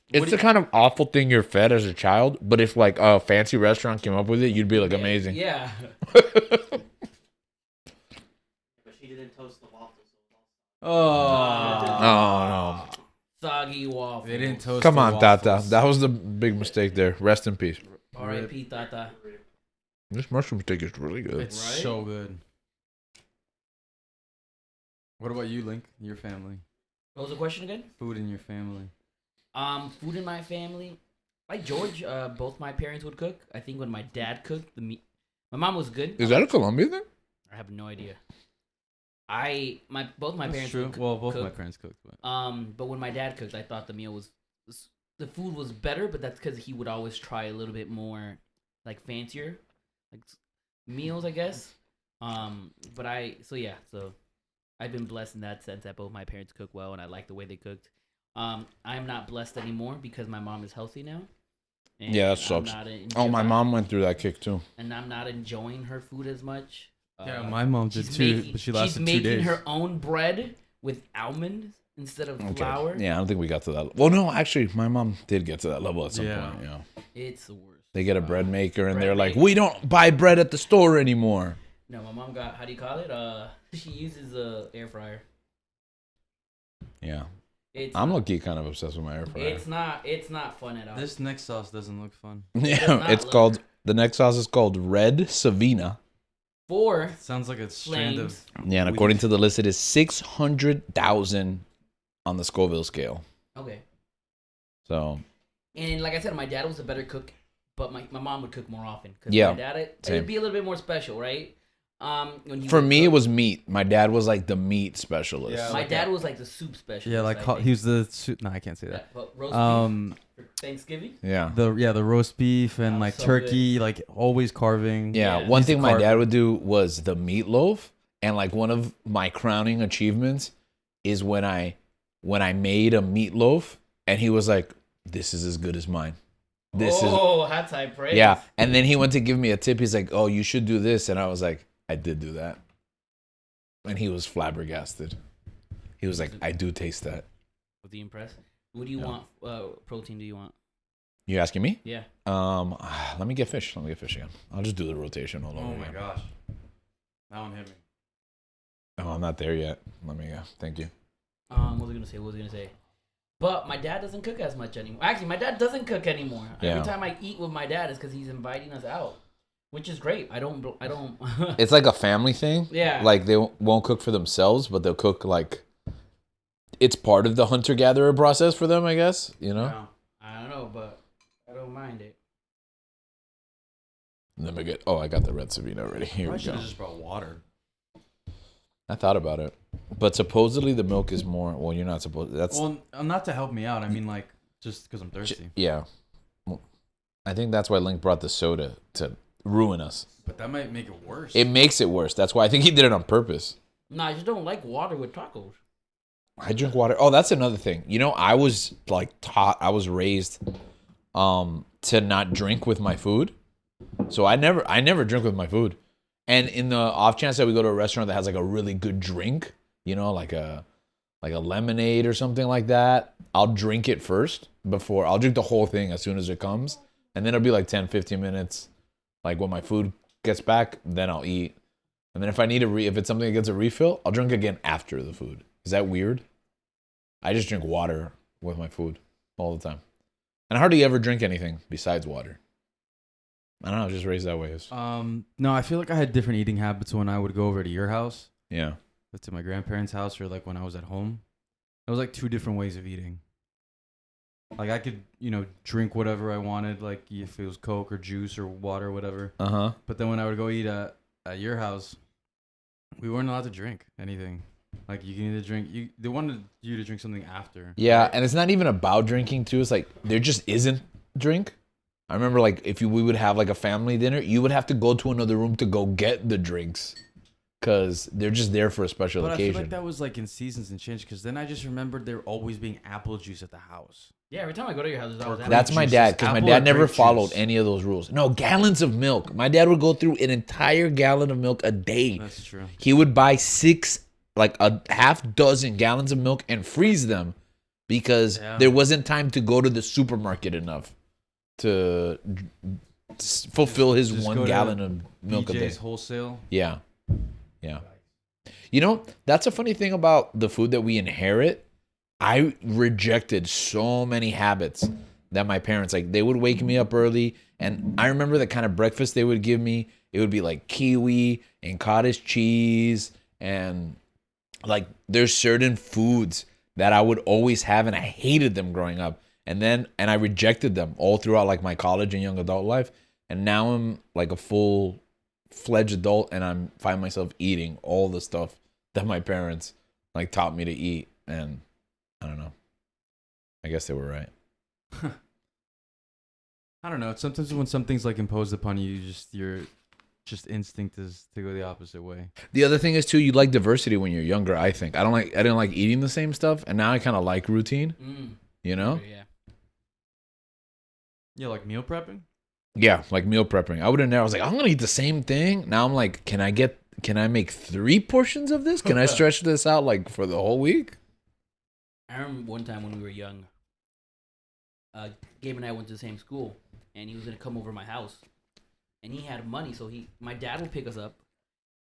It's the kind of awful thing you're fed as a child, but if like a fancy restaurant came up with it, you'd be like amazing. Yeah. But she didn't toast the waffles. Oh no. Soggy waffle. They didn't toast. Come the on, waffles. Tata. That was the big mistake there. Rest in peace. R.I.P. Tata. This mushroom steak is really good. It's Right? so good. What about you, Link? Your family? What was the question again? Food in your family. Food in my family. Like George, both my parents would cook. I think when my dad cooked, my mom was good. Is that a Colombian thing? I have no idea. Both my That's parents true. would Well, both cook. my parents cooked. But. But when my dad cooked, I thought the food was better, but that's because he would always try a little bit more, like fancier, like meals, I guess. So I've been blessed in that sense that both my parents cook well, and I like the way they cooked. I'm not blessed anymore because my mom is healthy now. And Yeah, that sucks. My mom went through that kick too. And I'm not enjoying her food as much. Yeah, my mom did too, but she lasted 2 days. She's making her own bread with almonds instead of flour. Yeah, I don't think we got to that. Well, no, actually, my mom did get to that level at some point. Yeah. It's the worst. They get a bread maker and bread they're like, maker. we don't buy bread at the store anymore. No, my mom got, how do you call it? She uses a air fryer. Yeah. It's I'm not, low-key kind of obsessed with my air fryer. It's not fun at all. This next sauce doesn't look fun. Yeah, not it's look- called, the next sauce is called Red Savina. 4 Sounds like a strand of. flames. Yeah, and Weed. according to the list, it is 600,000 on the Scoville scale. Okay. So, And like I said, my dad was a better cook, but my mom would cook more often. Cause Yeah, my dad, same. it'd be a little bit more special, right? When he for would me, it cook. was meat. My dad was like the meat specialist. Yeah. My like dad that. was like the soup specialist. Yeah, like I think. he was the. No, I can't say that. But roast Um, beef for Thanksgiving. Yeah. the roast beef and Oh, like so turkey, like always carving. Yeah, Yeah. one Used to thing my carve dad it. would do was the meatloaf, and like one of my crowning achievements is when I made a meatloaf, and he was like, "This is as good as mine." Hats high praise. Yeah, and then he went to give me a tip. He's like, "Oh, you should do this," and I was like, "I did do that," and he was flabbergasted. He was like, "I do taste that." Was he impressed? What do you Yeah. want? Protein do you want? You asking me? Yeah. Let me get fish. Let me get fish again. I'll just do the rotation all over Oh my again. gosh. That one hit me. Oh, I'm not there yet. Let me go. Thank you. What was I gonna say? But my dad doesn't cook as much anymore. Actually, my dad doesn't cook anymore. Yeah. Every time I eat with my dad is because he's inviting us out, which is great. I don't. It's like a family thing. Yeah. Like they won't cook for themselves, but they'll cook like it's part of the hunter gatherer process for them, I guess. You know. Yeah. I don't know, but I don't mind it. Let me get. Oh, I got the red Savina already. Here I we should go. have just brought water. I thought about it, but supposedly the milk is more. Well, you're not supposed. That's Well, not to help me out. I mean, like, just because I'm thirsty. yeah. Well, I think that's why Link brought the soda to ruin us. But that might make it worse. It makes it worse. That's why I think he did it on purpose. No, I just don't like water with tacos. I drink water. Oh, that's another thing. You know, I was like taught. I was raised to not drink with my food. So I never drink with my food. And in the off chance that we go to a restaurant that has like a really good drink, you know, like a lemonade or something like that, I'll drink it first before I'll drink the whole thing as soon as it comes. And then it'll be like 10, 15 minutes. Like when my food gets back, then I'll eat. And then if I need if it's something that gets a refill, I'll drink again after the food. Is that weird? I just drink water with my food all the time. And I hardly ever drink anything besides water. I don't know, just raised that way. No, I feel like I had different eating habits when I would go over to your house, Yeah. to my grandparents' house, or like when I was at home. It was like two different ways of eating. Like I could, drink whatever I wanted, like if it was Coke or juice or water or whatever. Uh-huh. But then when I would go eat at your house, we weren't allowed to drink anything. Like you can either drink, they wanted you to drink something after. Yeah, and it's not even about drinking too. It's like there just isn't drink. I remember like if we would have like a family dinner, you would have to go to another room to go get the drinks because they're just there for a special But I occasion. feel like that was like in seasons and change, because then I just remembered there always being apple juice at the house. Yeah, every time I go to your house, there's always Or That's my juices, dad, because my apple dad or never grape followed juice. any of those rules. No, gallons of milk. My dad would go through an entire gallon of milk a day. That's true. He would buy a half dozen gallons of milk and freeze them because Yeah. there wasn't time to go to the supermarket enough to fulfill his Just 1 go to gallon of milk a day. BJ's wholesale. Yeah. Yeah. You know, that's a funny thing about the food that we inherit. I rejected so many habits that my parents, like, they would wake me up early. And I remember the kind of breakfast they would give me. It would be like kiwi and cottage cheese. And like, there's certain foods that I would always have, and I hated them growing up. And I rejected them all throughout like my college and young adult life. And now I'm like a full-fledged adult, and I find myself eating all the stuff that my parents like taught me to eat. And I don't know. I guess they were right. I don't know. Sometimes when something's like imposed upon you, your instinct is to go the opposite way. The other thing is too, you like diversity when you're younger. I think I didn't like eating the same stuff, and now I kind of like routine. You know? Yeah. Yeah, like meal prepping. Yeah, like meal prepping. I was like, I'm gonna eat the same thing. Now I'm like, can I make 3 portions of this? Can I stretch this out like for the whole week? I remember one time when we were young, Gabe and I went to the same school, and he was gonna come over to my house, and he had money, so my dad would pick us up,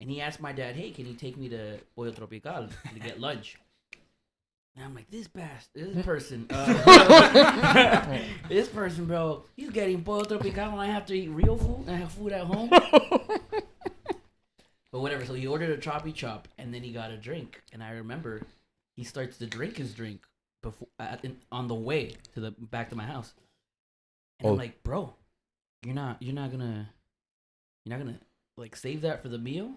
and he asked my dad, "Hey, can you take me to Pollo Tropical to get lunch?" And I'm like, this person, this person, bro, he's getting Pollo Tropical, and I have to eat real food. I have food at home. But whatever. So he ordered a choppy chop, and then he got a drink, and I remember he starts to drink his drink before on the way to the back to my house, and I'm like, bro, you're not gonna like save that for the meal.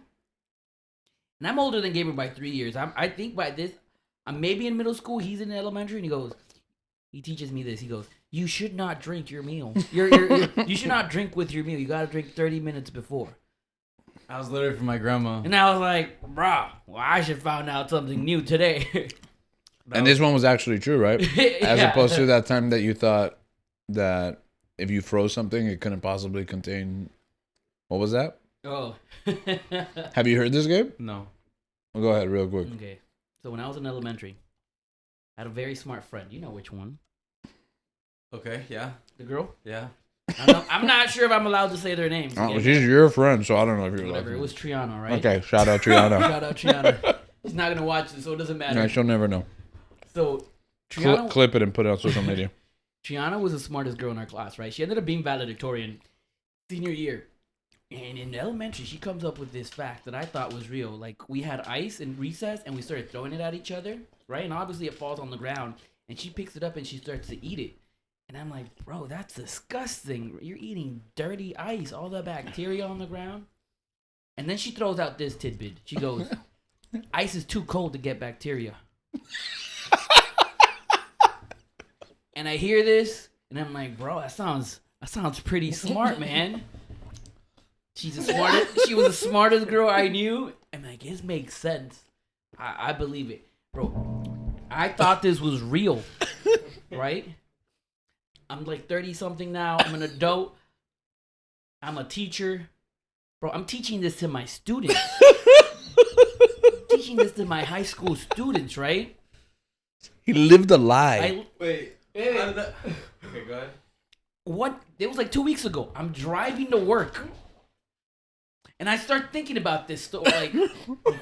And I'm older than Gabriel by 3 years. I think by this, I'm maybe in middle school. He's in elementary, and he teaches me this. He goes, you should not drink your meal. You should not drink with your meal. You gotta drink 30 minutes before. I was literally from my grandma. And I was like, bro, well, I should find out something new today. And this one was actually true, right? As Yeah. opposed to that time that you thought that if you froze something, it couldn't possibly contain. What was that? Oh. Have you heard this, Gabe? No. Well, go ahead, real quick. Okay. So when I was in elementary, I had a very smart friend. You know which one? Okay, yeah. The girl? Yeah. I'm not sure if I'm allowed to say their names. Oh, Okay? she's your friend, so I don't know if you're Whatever. allowed It to. was Triana, right? Okay, shout out Triana. Shout out Triana. She's not gonna watch this, so it doesn't matter. No, she'll never know. So Triana, Clip it and put it on social media. Triana was the smartest girl in our class, right? She ended up being valedictorian senior year. And in elementary, she comes up with this fact that I thought was real. Like, we had ice in recess, and we started throwing it at each other, right? And obviously, it falls on the ground. And she picks it up, and she starts to eat it. And I'm like, bro, that's disgusting. You're eating dirty ice, all the bacteria on the ground. And then she throws out this tidbit. She goes, ice is too cold to get bacteria. And I hear this, and I'm like, bro, that sounds pretty smart, man. She was the smartest girl I knew. I'm like, this makes sense. I believe it. Bro, I thought this was real, right? I'm like 30-something now. I'm an adult. I'm a teacher. Bro, I'm teaching this to my students. Teaching this to my high school students, right? He lived a lie. Wait. How did that... Okay, go ahead. What? It was like 2 weeks ago. I'm driving to work. And I start thinking about this story. Like,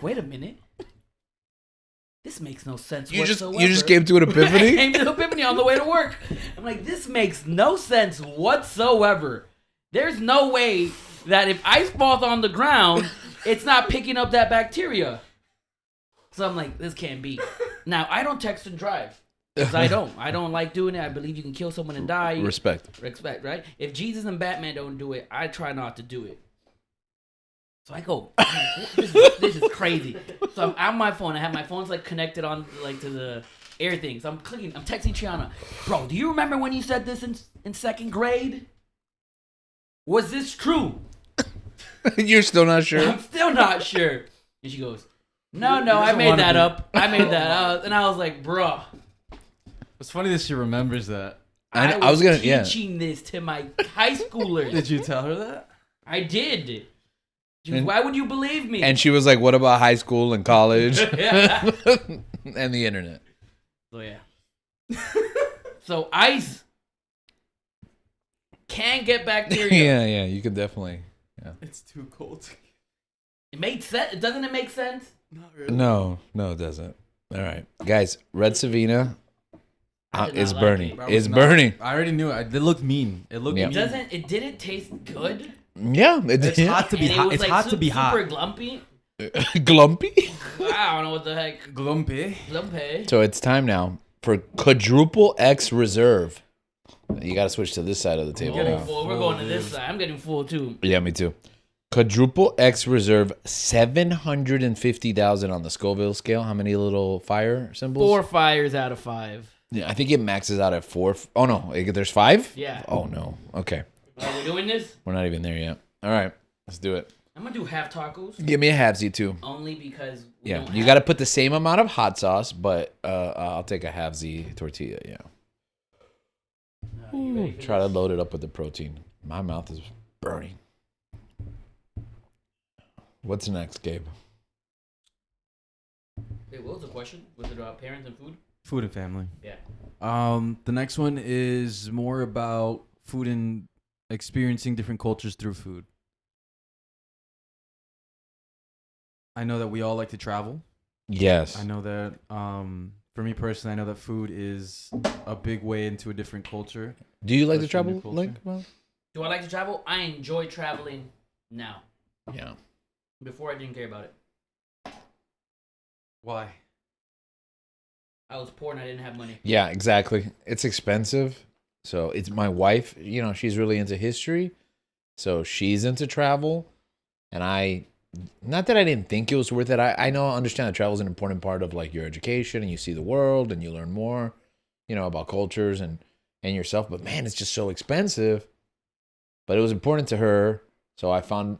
wait a minute. This makes no sense You whatsoever. just came to an I epiphany? came to epiphany on the way to work. I'm like, this makes no sense whatsoever. There's no way that if ice falls on the ground, it's not picking up that bacteria. So I'm like, this can't be. Now, I don't text and drive. Because I don't like doing it. I believe you can kill someone and die. Respect. Respect, right? If Jesus and Batman don't do it, I try not to do it. So I go, this is crazy. So I'm on my phone. I have my phone's like connected on like to the air thing. So I'm texting Triana. Bro, do you remember when you said this in second grade? Was this true? You're still not sure? I'm still not sure. And she goes, no, I made that up. I made that up. And I was like, bro. It's funny that she remembers that. I was gonna teaching this to my high schoolers. Did you tell her that? I did. She goes, why would you believe me? And she was like, what about high school and college? Yeah. And the internet. So yeah. So ice can get bacteria. Yeah, you could definitely. Yeah. It's too cold. It makes sense. Doesn't it make sense? Not really. No, it doesn't. All right. Guys, Red Savina I did is not like burning. it. Bro, It's not- burning. I already knew it. It looked mean. It looked Yeah. mean. It didn't taste good. Yeah. It's hot to be And it hot. was It's like hot to be hot. super glumpy. Glumpy. I don't know what the heck. Glumpy. Glumpy. So it's time now for quadruple X reserve. You got to switch to this side of the table. Oh, now. full. We're going to this side. I'm getting full too. Yeah, me too. Quadruple X reserve, 750,000 on the Scoville scale. How many little fire symbols? 4 fires out of 5. Yeah, I think it maxes out at 4. Oh no, there's 5. Yeah. Oh no. Okay, Are we doing this? we're not even there yet. All right, let's do it. I'm gonna do half tacos Give me a halvesy too. only because we Yeah, don't you have- got to put the same amount of hot sauce, but I'll take a halvesy tortilla. Yeah. You ready for Try to this? load it up with the protein. My mouth is burning. What's next, Gabe? Wait, what was the question? Was it about parents and food? Food and family. Yeah. The next one is more about food and experiencing different cultures through food. I know that we all like to travel. Yes. I know that for me personally, I know that food is a big way into a different culture. Do you like to Especially new travel, culture. Link? Well, Do I like to travel? I enjoy traveling now. yeah. Before I didn't care about it. Why? I was poor and I didn't have money. Yeah, exactly. It's expensive. So it's my wife, she's really into history. So she's into travel. And not that I didn't think it was worth it. I understand that travel is an important part of like your education and you see the world and you learn more, about cultures and yourself. But man, it's just so expensive. But it was important to her. So I found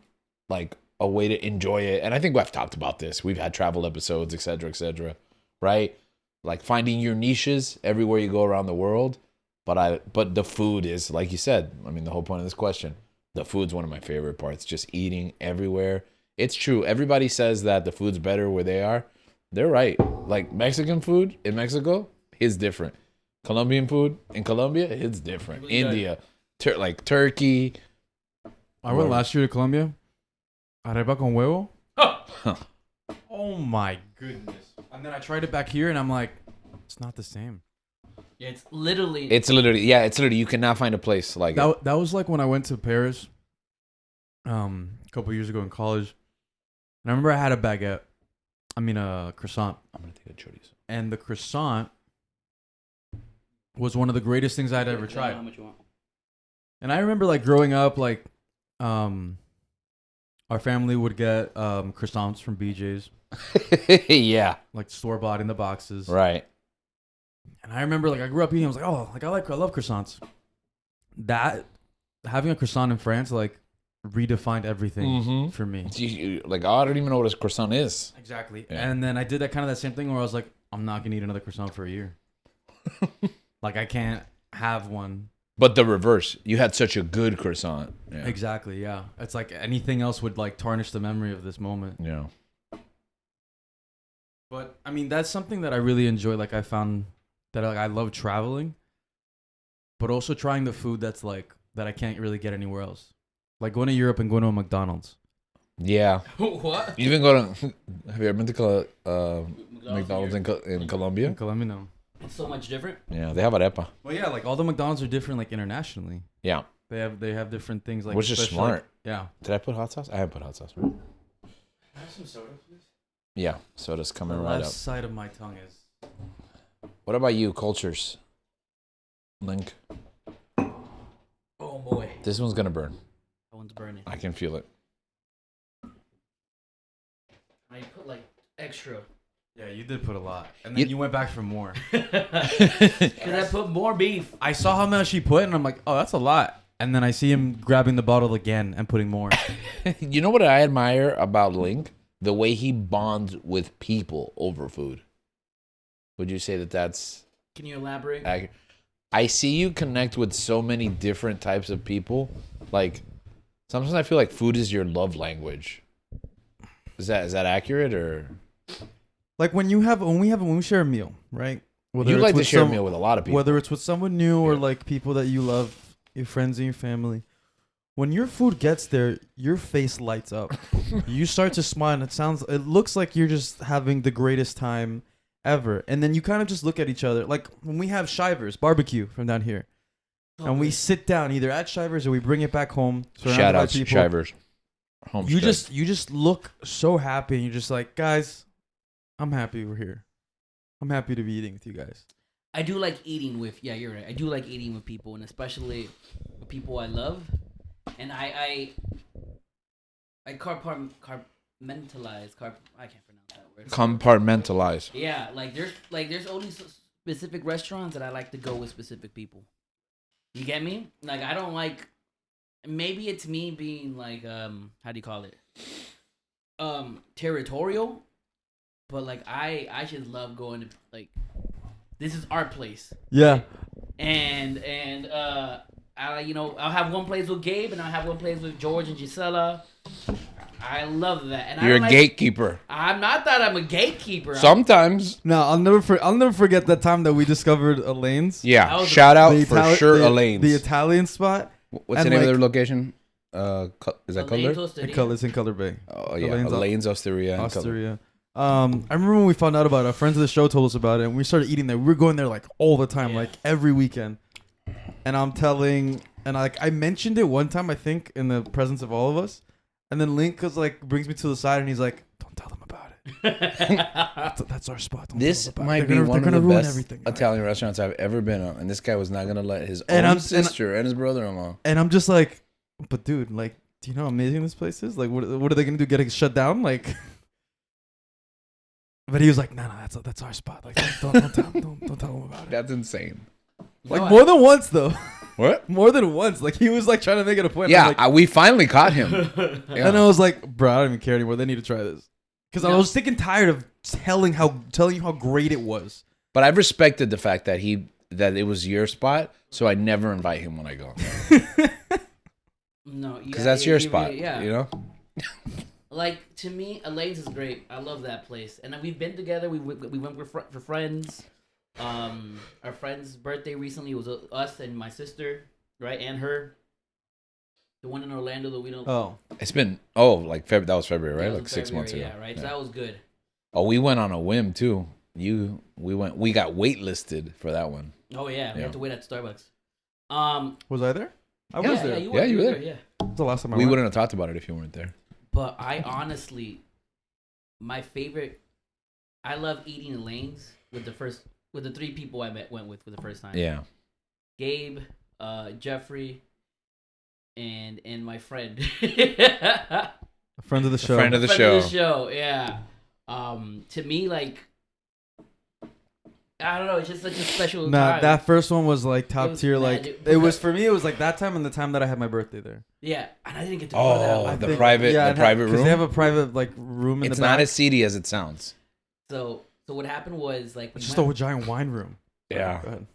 like a way to enjoy it. And I think I've talked about this. We've had travel episodes, et cetera, right? Like finding your niches everywhere you go around the world. But the food is, like you said, I mean, the whole point of this question, the food's one of my favorite parts, just eating everywhere. It's true. Everybody says that the food's better where they are. They're right. Like Mexican food in Mexico is different. Colombian food in Colombia, it's different. Really India, like Turkey. I went last year to Colombia. Arepa con huevo. Huh. Oh my goodness. And then I tried it back here and I'm like, it's not the same. Yeah, it's literally. It's literally, you cannot find a place like it. That was like when I went to Paris a couple years ago in college. And I remember I had a croissant. I'm going to take a chorizo. And the croissant was one of the greatest things I'd ever I don't know tried. how much you want. And I remember like growing up, like our family would get croissants from BJ's, Yeah. like store bought in the boxes. Right. And I remember like I grew up eating. I was like, oh, like I love croissants. That having a croissant in France like redefined everything for me. Like, I don't even know what a croissant is. Exactly. Yeah. And then I did that kind of that same thing where I was like, I'm not gonna eat another croissant for a year. Like I can't have one. But the reverse. You had such a good croissant. Yeah. Exactly. Yeah. It's like anything else would like tarnish the memory of this moment. Yeah. But I mean, that's something that I really enjoy. Like I found that I love traveling, but also trying the food that's like that I can't really get anywhere else. Like going to Europe and going to a McDonald's. Yeah. What? You even go to. Have you ever been to McDonald's in Colombia? In Colombia, no. It's so much different. Yeah, they have arepa. Well, yeah, like all the McDonald's are different, like internationally. Yeah. They have different things, like Which is especially, smart. like- yeah. Did I put hot sauce? I haven't put hot sauce, right? Have some soda, please. Yeah. Soda's coming The right left up. side of my tongue is. What about you, cultures? Link. Oh boy. This one's going to burn. That one's burning. I can feel it. I put like extra. Yeah, you did put a lot, and then you went back for more. Because I put more beef. I saw how much he put, and I'm like, oh, that's a lot. And then I see him grabbing the bottle again and putting more. You know what I admire about Link? The way he bonds with people over food. Would you say that that's Can you elaborate? accurate? I see you connect with so many different types of people. Like, sometimes I feel like food is your love language. Is that accurate or? Like when we share a meal, right? Whether You it's like to with share a meal with a lot of people. whether it's with someone new or Yeah. like people that you love, your friends and your family. When your food gets there, your face lights up. You start to smile, and it looks like you're just having the greatest time ever. And then you kind of just look at each other, like when we have Shivers barbecue from down here, and we sit down either at Shivers or we bring it back home. surrounded Shout by out to people. Shivers. You just look so happy, and you're just like, guys, I'm happy we're here. I'm happy to be eating with you guys. I do like eating with. Yeah, you're right. I do like eating with people, and especially with people I love. And I compartmentalize. I can't pronounce that word. Compartmentalize. Yeah, like there's only specific restaurants that I like to go with specific people. You get me? Like I don't like. Maybe it's me being like how do you call it? Territorial, but like I just love going to like this is our place. Yeah. And I'll have one place with Gabe and I'll have one place with George and Gisela. I love that. And You're I a don't gatekeeper. I'm not that I'm a gatekeeper. Sometimes. No, I'll never forget that time that we discovered Elaine's. Yeah. That was Shout out The for Itali- sure, the, Elaine's. the Italian spot. What's the and name of like- their location? Is that Elaine's Cutler? Osteria. It's in Color Bay. Oh yeah, Elaine's Elaine's Osteria. in Cutler. Osteria. I remember when we found out about it, friends of the show told us about it, and we started eating there. We were going there like all the time, Yeah. like every weekend. And I mentioned it one time, I think, in the presence of all of us. And then Link brings me to the side and he's like, "Don't tell them about it. That's our spot. Don't This tell them about might it. be They're one of gonna the ruin best everything." Italian restaurants I've ever been on, and this guy was not gonna let his And own I'm- sister and his brother-in-law. And I'm just like, "But dude, like, do you know how amazing this place is? Like, what are they gonna do? Get it shut down? Like." But he was like, "No, that's our spot. Like, don't tell them about it." That's insane. Like more than once though. What? More than once. Like he was like trying to make it a point. Yeah, I was like, we finally caught him. Yeah. and I was like, bro, I don't even care anymore. They need to try this. Because I No. was sick and tired of telling you how great it was. But I've respected the fact that it was your spot, so I never invite him when I go. No, Because that's your spot. Yeah. You know? Like, to me, Elaine's is great. I love that place. And we've been together. We went for friends. Our friend's birthday recently was us and my sister, right? And her. The one in Orlando that we don't... Oh. It's been that was February, right? that was Like in 6 months ago. February, yeah, right? So that was good. Oh, we went on a whim too. We got waitlisted for that one. Oh, yeah. We Yeah. had to wait at Starbucks. Was I there? I Yeah, was there. Yeah, you Yeah, you were were there. Yeah. That's the last time I We went. wouldn't have talked about it if you weren't there. But I honestly, my favorite, I love eating Elaine's with the three people I went with for the first time. Yeah. Gabe, Jeffrey, and my friend. Friend of the show. Friend of the Friend show. of the show, yeah. To me, like, I don't know, it's just such a special Nah, time. that first one was like top was tier. Like magic. it was for me. It was like that time and the time that I had my birthday there. Yeah, and I didn't get to go to that Oh, one. the private because room. they have a private like room in It's the back. not as seedy as it sounds. So what happened was, like, It's just a giant wine room. Yeah. Go ahead.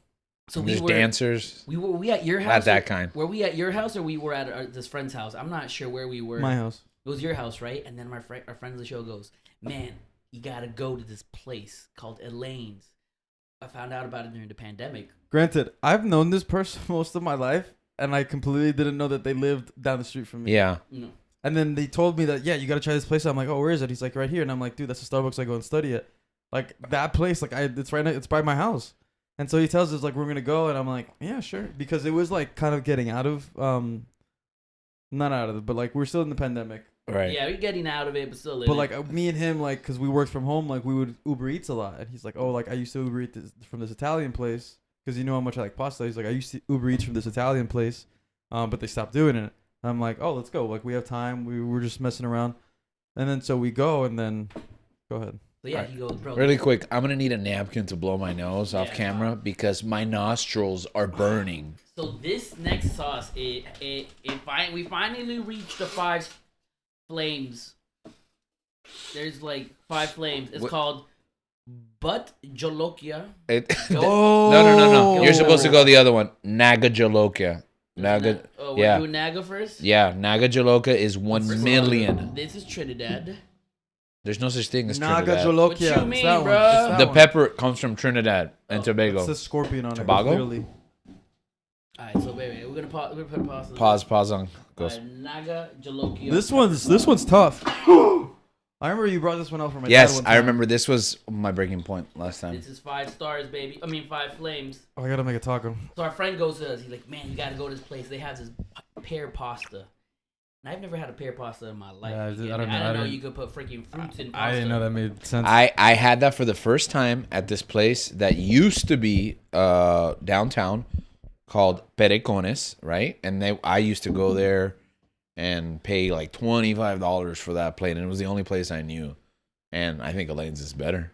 so And we there's were dancers. we at your house. Not that kind. Were we at your house or we were at this friend's house? I'm not sure where we were. My house. It was your house, right? And then our friend of the show goes, "Man, you gotta go to this place called Elaine's." I found out about it during the pandemic. Granted, I've known this person most of my life, and I completely didn't know that they lived down the street from me. Yeah. No. And then they told me that, yeah, you gotta try this place. I'm like, oh, where is it? He's like, right here. And I'm like, dude, that's the Starbucks I go and study at. Like that place, like it's right now, it's by my house. And so he tells us like we're gonna go, and I'm like, yeah, sure, because it was like kind of getting out of not out of it, but like we're still in the pandemic. Right. Yeah, we're getting out of it, but still. But like me and him, like, cause we worked from home, like we would Uber Eats a lot, and he's like, oh, like I used to Uber Eat from this Italian place, cause you know how much I like pasta. He's like, I used to Uber Eats from this Italian place, but they stopped doing it. And I'm like, oh, let's go. Like we have time. We were just messing around, and then so we go, and then go ahead. So yeah, Alright. he goes, bro. Really quick, I'm gonna need a napkin to blow my nose off Yeah. camera because my nostrils are burning. So this next sauce, we finally reached the 5 flames. There's like 5 flames. It's What- called Butt Jolokia. Oh. No. You're supposed to go the other one. Naga Jalokia. Naga. Oh, we're yeah. doing Naga first? Yeah, Naga Jaloka is 1,000,000. This is Trinidad. There's no such thing as Naga Trinidad. Jolokia. What you It's mean, that one. bro? It's that The one. pepper comes from Trinidad and It Tobago. says scorpion on Tobago? it. Clearly. Alright, so wait, we're gonna put a pause. Pause on. Goes. Naga Jolokia. This one's tough. I remember you brought this one out for my dad Yes, one I time. remember this was my breaking point last time. This is 5 stars, baby. 5 flames. Oh, I gotta make a taco. So our friend goes to us. He's like, man, you gotta go to this place. They have this pear pasta. And I've never had a pear pasta in my life. Yeah, You get I don't me? know. I I didn't know didn't- you could put freaking fruits in pasta. I didn't know that made sense. I had that for the first time at this place that used to be downtown called Perecones, right? And I used to go there and pay like $25 for that plate, and it was the only place I knew. And I think Elaine's is better.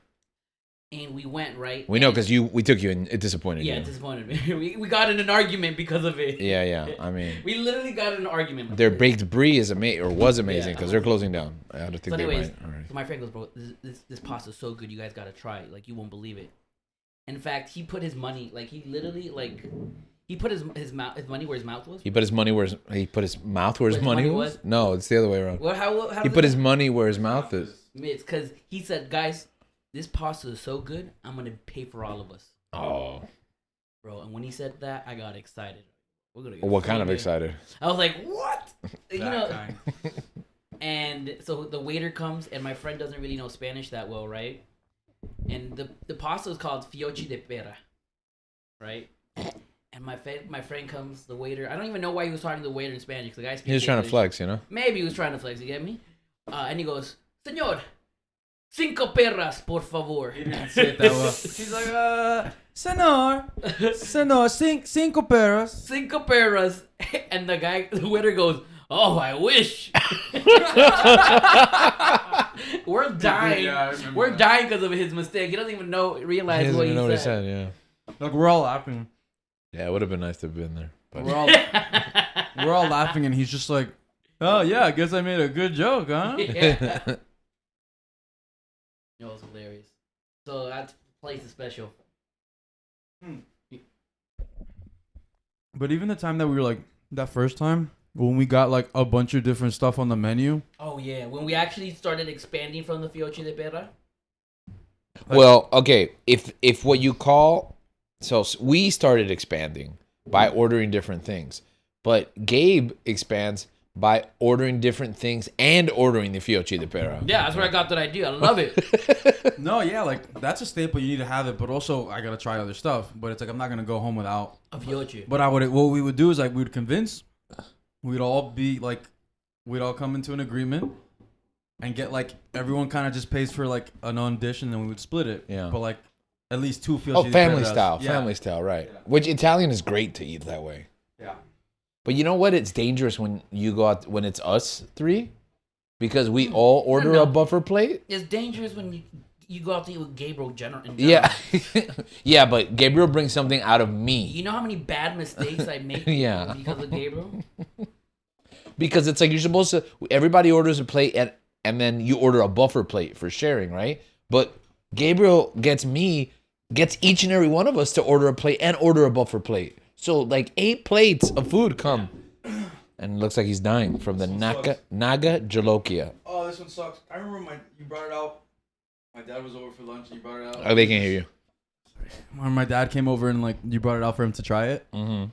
And we went, right? We know because we took you and it disappointed Yeah, you. it disappointed me. we got in an argument because of it. Yeah. I mean, We literally got in an argument. their baked brie is amazing, or was amazing, Yeah. because they're closing down. I don't think So they anyways, might. All right. So my friend goes, bro, this pasta's so good. You guys gotta try it. Like, you won't believe it. In fact, he put his money, like, he literally, like, He put his money where his mouth was. He put his money where his mouth where his money was? No, it's the other way around. Well, how He put his money where his mouth is. It's because he said, guys, this pasta is so good, I'm gonna pay for all of us. Oh, Bro, and when he said that, I got excited. We're gonna get what kind of food. excited? I was like, what? You know. Kind. And so the waiter comes, and my friend doesn't really know Spanish that well, right? And the pasta is called fiocchi de pera, right? And my friend comes, the waiter. I don't even know why he was talking to the waiter in Spanish. The guy speaks He was trying to English. flex, you know? Maybe he was trying to flex. You get me? And he goes, "Señor, 5 perras, por favor." He didn't say it that well. He's like, senor, cinco peras. 5 perras. And the waiter goes, "Oh, I wish." We're dying. Yeah, I remember We're that. dying because of his mistake. He doesn't even realize He doesn't what even he know what he said. said, yeah. Like we're all laughing. Yeah, it would have been nice to have been there. But We're all laughing, and he's just like, "Oh yeah, I guess I made a good joke, huh?" Yeah. It was hilarious. So that place is special. But even the time that we were like that first time when we got like a bunch of different stuff on the menu. Oh yeah, when we actually started expanding from the fiocchi de pera. well, okay, if what you call we started expanding by ordering different things, but Gabe expands by ordering different things and ordering the fiocchi de pera. Yeah, that's where I got that idea. I love it. No, yeah, like that's a staple. You need to have it, but also I gotta try other stuff. But it's like I'm not gonna go home without. A fiocchi. But what we would do is like we would convince. We'd all come into an agreement and get like everyone kind of just pays for like a non-dish and then we would split it. Yeah. But like at least 2 fiocchi. Oh, di family peras. style, Yeah. family style, right? Yeah. Which Italian is great to eat that way. Yeah. But you know what? It's dangerous when you go out when it's us three, because we all order No. a buffer plate. It's dangerous when you go out to eat with Gabriel general. Yeah, yeah. But Gabriel brings something out of me. You know how many bad mistakes I make Yeah. because of Gabriel? Because it's like you're supposed to. Everybody orders a plate and then you order a buffer plate for sharing, right? But Gabriel gets each and every one of us to order a plate and order a buffer plate. So like 8 plates of food come, and it looks like he's dying from the Naga Jalokia. Oh, this one sucks. I remember you brought it out. My dad was over for lunch and you brought it out. Oh, they can hear you. When my dad came over and like you brought it out for him to try it, Mm-hmm.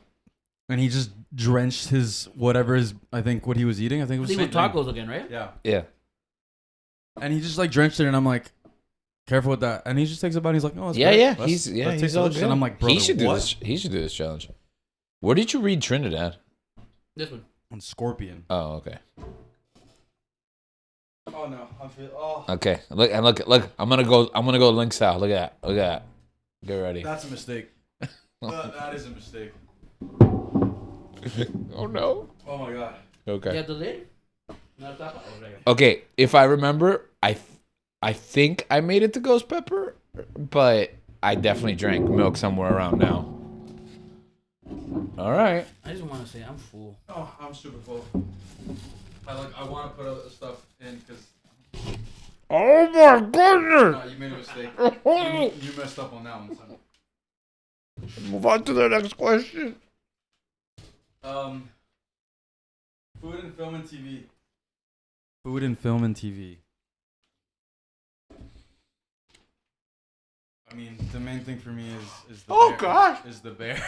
and he just drenched I think what he was eating. I think it was See the with same thing. tacos again, right? Yeah. Yeah. And he just like drenched it, and I'm like, careful with that. And he just takes a bite. And he's like, oh, that's Yeah, great. yeah. Let's- He's let's taste he's the all delicious. good. And I'm like, brother, he should do what? this. He should do this challenge. Where did you read Trinidad? This one. On Scorpion. Oh, okay. Oh no, I'm feeling. Oh, Okay. Look. I'm gonna go Link style. Look at that. Get ready. that's a mistake. That is a mistake. Oh no. Oh my god. Okay. You have the lid? No, tapa. Oh, there you Okay, if I remember, I think I made it to Ghost Pepper, but I definitely drank milk somewhere around now. All right. go. I just want to say I'm full. Oh, I'm super full. I want to put other stuff in because Oh my goodness! you made a mistake. You messed up on that one. Son. Move on to the next question. Food and film and TV. Food and film and TV. I mean, the main thing for me is the Oh, bear. gosh. Is the bear.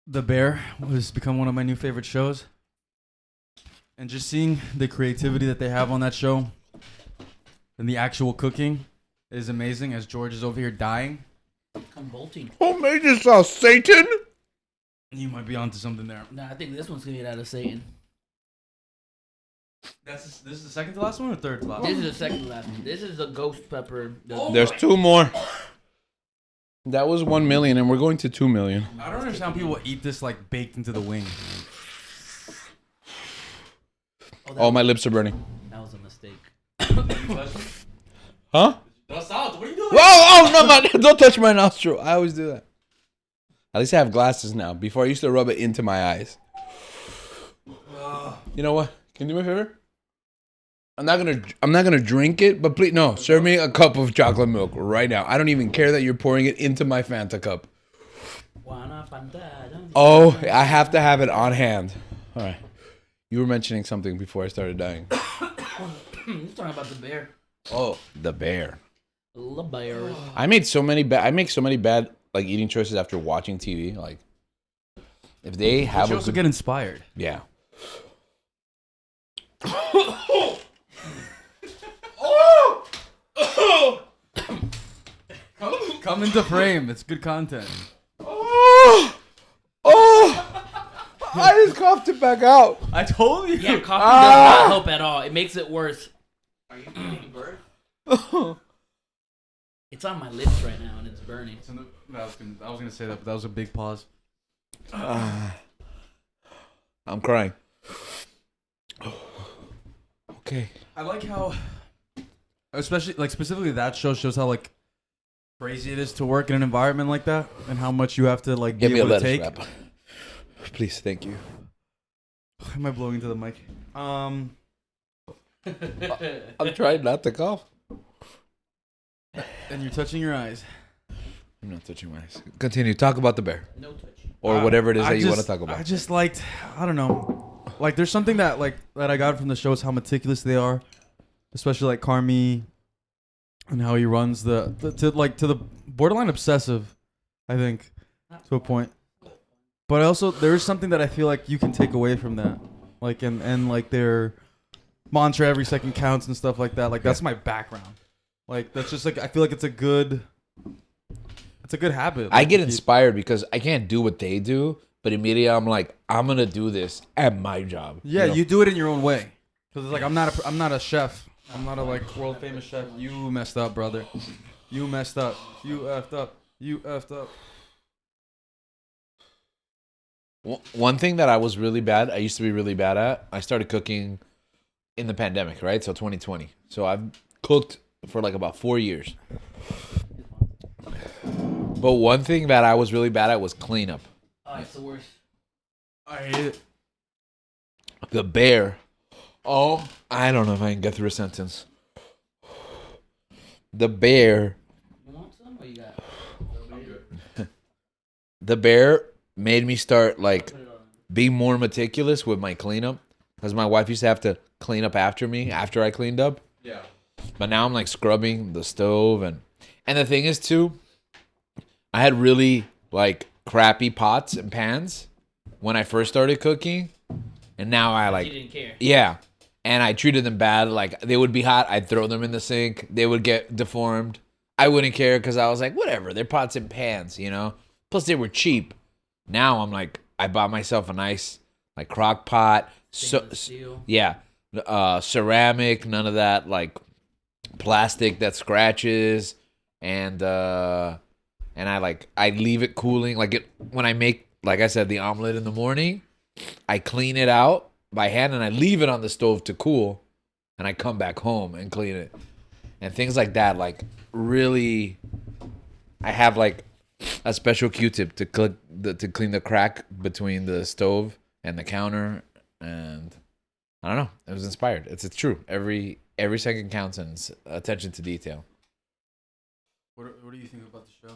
The Bear has become one of my new favorite shows. And just seeing the creativity that they have on that show and the actual cooking is amazing as George is over here dying. I'm bolting. Who made this sauce, Satan? You might be onto something there. Nah, I think this one's gonna get out of Satan. This is the second to last one or third to last This one? is the second last one. This is the ghost pepper. There's 2 more. That was 1 million, and we're going to 2 million. I don't understand how people eat this like baked into the wing. Oh, my lips are burning. That was a mistake. Huh? Dust out. What are you doing? Oh no! Don't touch my nostril. I always do that. At least I have glasses now. Before I used to rub it into my eyes. You know what? Can you do me a favor? I'm not gonna drink it, but please no, serve me a cup of chocolate milk right now. I don't even care that you're pouring it into my Fanta cup. Oh, I have to have it on hand. All right. You were mentioning something before I started dying. You're talking about the bear. Oh, the bear. The bear. I make so many bad like eating choices after watching TV. Like if they have You also get inspired. yeah. Come into frame. It's good content. Oh, I just coughed it back out. I told you. Yeah, coffee does not help at all. It makes it worse. Are you giving birth? It's on my lips right now and it's burning. I was gonna say that, but that was a big pause. I'm crying. Okay. I like how, especially like specifically that show shows how like crazy it is to work in an environment like that, and how much you have to like be Give me a able to lettuce take. wrap. Please, thank you. Am I blowing into the mic? I'm trying not to cough. And you're touching your eyes. I'm not touching my eyes. Continue. Talk about the bear. No touching. Or whatever it is I that you just- want to talk about. I just liked, I don't know, like there's something that I got from the show is how meticulous they are, especially like Carmi, and how he runs to the borderline obsessive, I think, to a point. But also there is something that I feel like you can take away from that, like and like their mantra every second counts and stuff like that. Like that's my background. Like that's just like I feel like it's a good habit. I like, get to keep. inspired because I can't do what they do, but immediately I'm like, I'm gonna do this at my job. Yeah, know? you do it in your own way. Cause it's like I'm not a chef. I'm not a like world famous chef. You messed up, brother. You messed up. You effed up. You effed up. One thing that I was really bad, I used to be really bad at, I started cooking in the pandemic, right? So 2020. So I've cooked for like about 4 years. But one thing that I was really bad at was cleanup. Oh, it's the worst. I hate it. The bear. Oh, I don't know if I can get through a sentence. The bear. You want some or you got? The bear made me start like being more meticulous with my cleanup because my wife used to have to clean up after me after I cleaned up. Yeah. But now I'm like scrubbing the stove and the thing is too, I had really like crappy pots and pans when I first started cooking, and now I like You didn't care. yeah, and I treated them bad. Like they would be hot, I'd throw them in the sink. They would get deformed. I wouldn't care because I was like, whatever, they're pots and pans, you know. Plus they were cheap. Now I'm like, I bought myself a nice like crock pot, Stainless steel. yeah, ceramic, none of that like plastic that scratches, and I leave it cooling. Like it when I make, like I said, the omelet in the morning, I clean it out by hand and I leave it on the stove to cool, and I come back home and clean it, and things like that. Like really, I have like a special Q-tip to clean the crack between the stove and the counter, and I don't know. It was inspired. It's true. Every second counts, and it's attention to detail. What do you think about the show?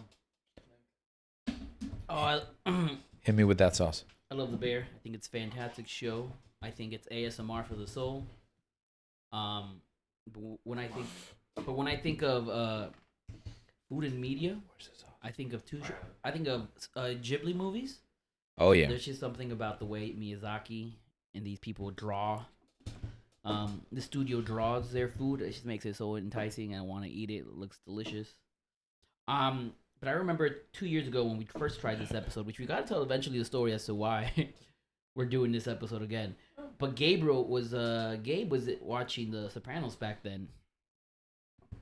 Oh, Hit me with that sauce. I love The Bear. I think it's a fantastic show. I think it's ASMR for the soul. But when I think of food and media, I think of Ghibli movies. Oh yeah. There's just something about the way Miyazaki and these people draw. The studio draws their food. It just makes it so enticing, and I want to eat it. It looks delicious. But I remember 2 years ago when we first tried this episode, which we got to tell eventually the story as to why we're doing this episode again. But Gabe was watching The Sopranos back then,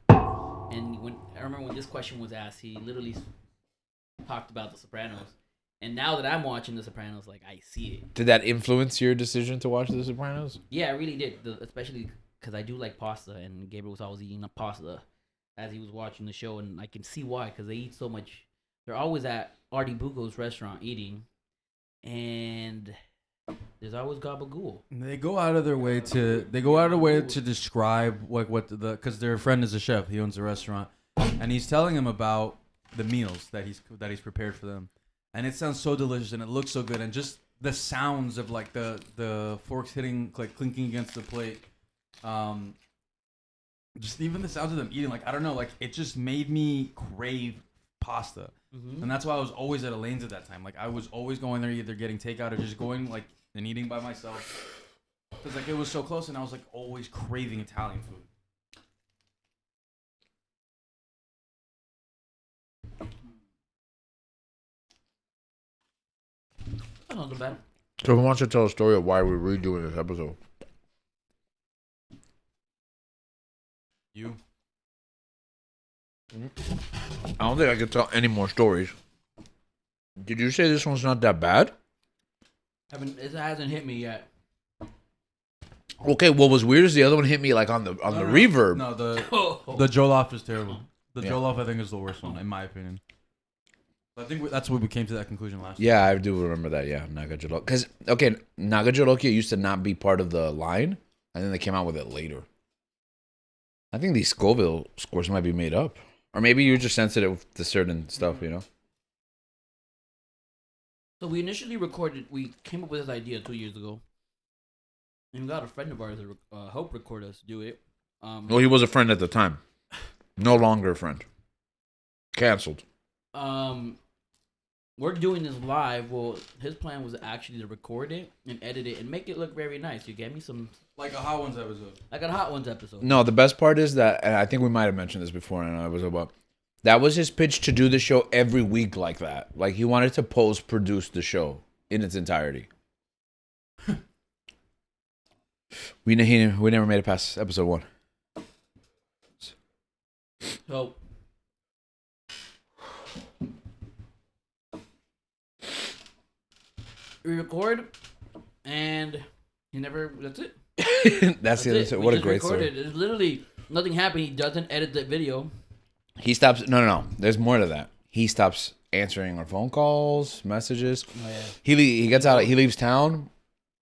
and I remember when this question was asked, he literally talked about The Sopranos. And now that I'm watching The Sopranos, like I see it. Did that influence your decision to watch The Sopranos? Yeah, I really did, especially because I do like pasta, and Gabriel was always eating pasta as he was watching the show, and I can see why, because they eat so much. They're always at Artie Bucco's restaurant eating, and There's always gabagool. They go out of their way to describe like what because their friend is a chef. He owns a restaurant, and he's telling him about the meals that he's prepared for them, and it sounds so delicious and it looks so good, and just the sounds of like the forks hitting like clinking against the plate, just even the sounds of them eating, like I don't know, like it just made me crave pasta, and that's why I was always at Elaine's at that time. Like I was always going there, either getting takeout or just going like and eating by myself, because like it was so close, and I was like always craving Italian food. That's not so bad. So who wants to tell a story of why we're redoing this episode? You? I don't think I can tell any more stories. Did you say this one's not that bad? It hasn't hit me yet. Okay, what was weird is the other one hit me like on the reverb. No, the Jollof is terrible. The Yeah. Jollof I think is the worst one in my opinion. I think that's what we came to that conclusion last. Yeah, I do remember that. Yeah, Naga Jolokia. Because okay, Naga Jolokia used to not be part of the line, and then they came out with it later. I think these Scoville scores might be made up, or maybe you're just sensitive to certain stuff, you know. So we came up with this idea 2 years ago. And we got a friend of ours to help record us do it. Well, he was a friend at the time. No longer a friend. Cancelled. We're doing this live. Well, his plan was actually to record it and edit it and make it look very nice. You get me some Like a Hot Ones episode. like a Hot Ones episode. No, the best part is that, and I think we might have mentioned this before, and I was about. That was his pitch to do the show every week like that. Like he wanted to post-produce the show in its entirety. We never made it past episode 1. So we record, and he never. That's it. That's the it. other. We What a just great story. recorded. There's literally nothing happened. He doesn't edit the video. He stops. No. There's more to that. He stops answering our phone calls, messages. Oh, yeah. He gets out. He leaves town.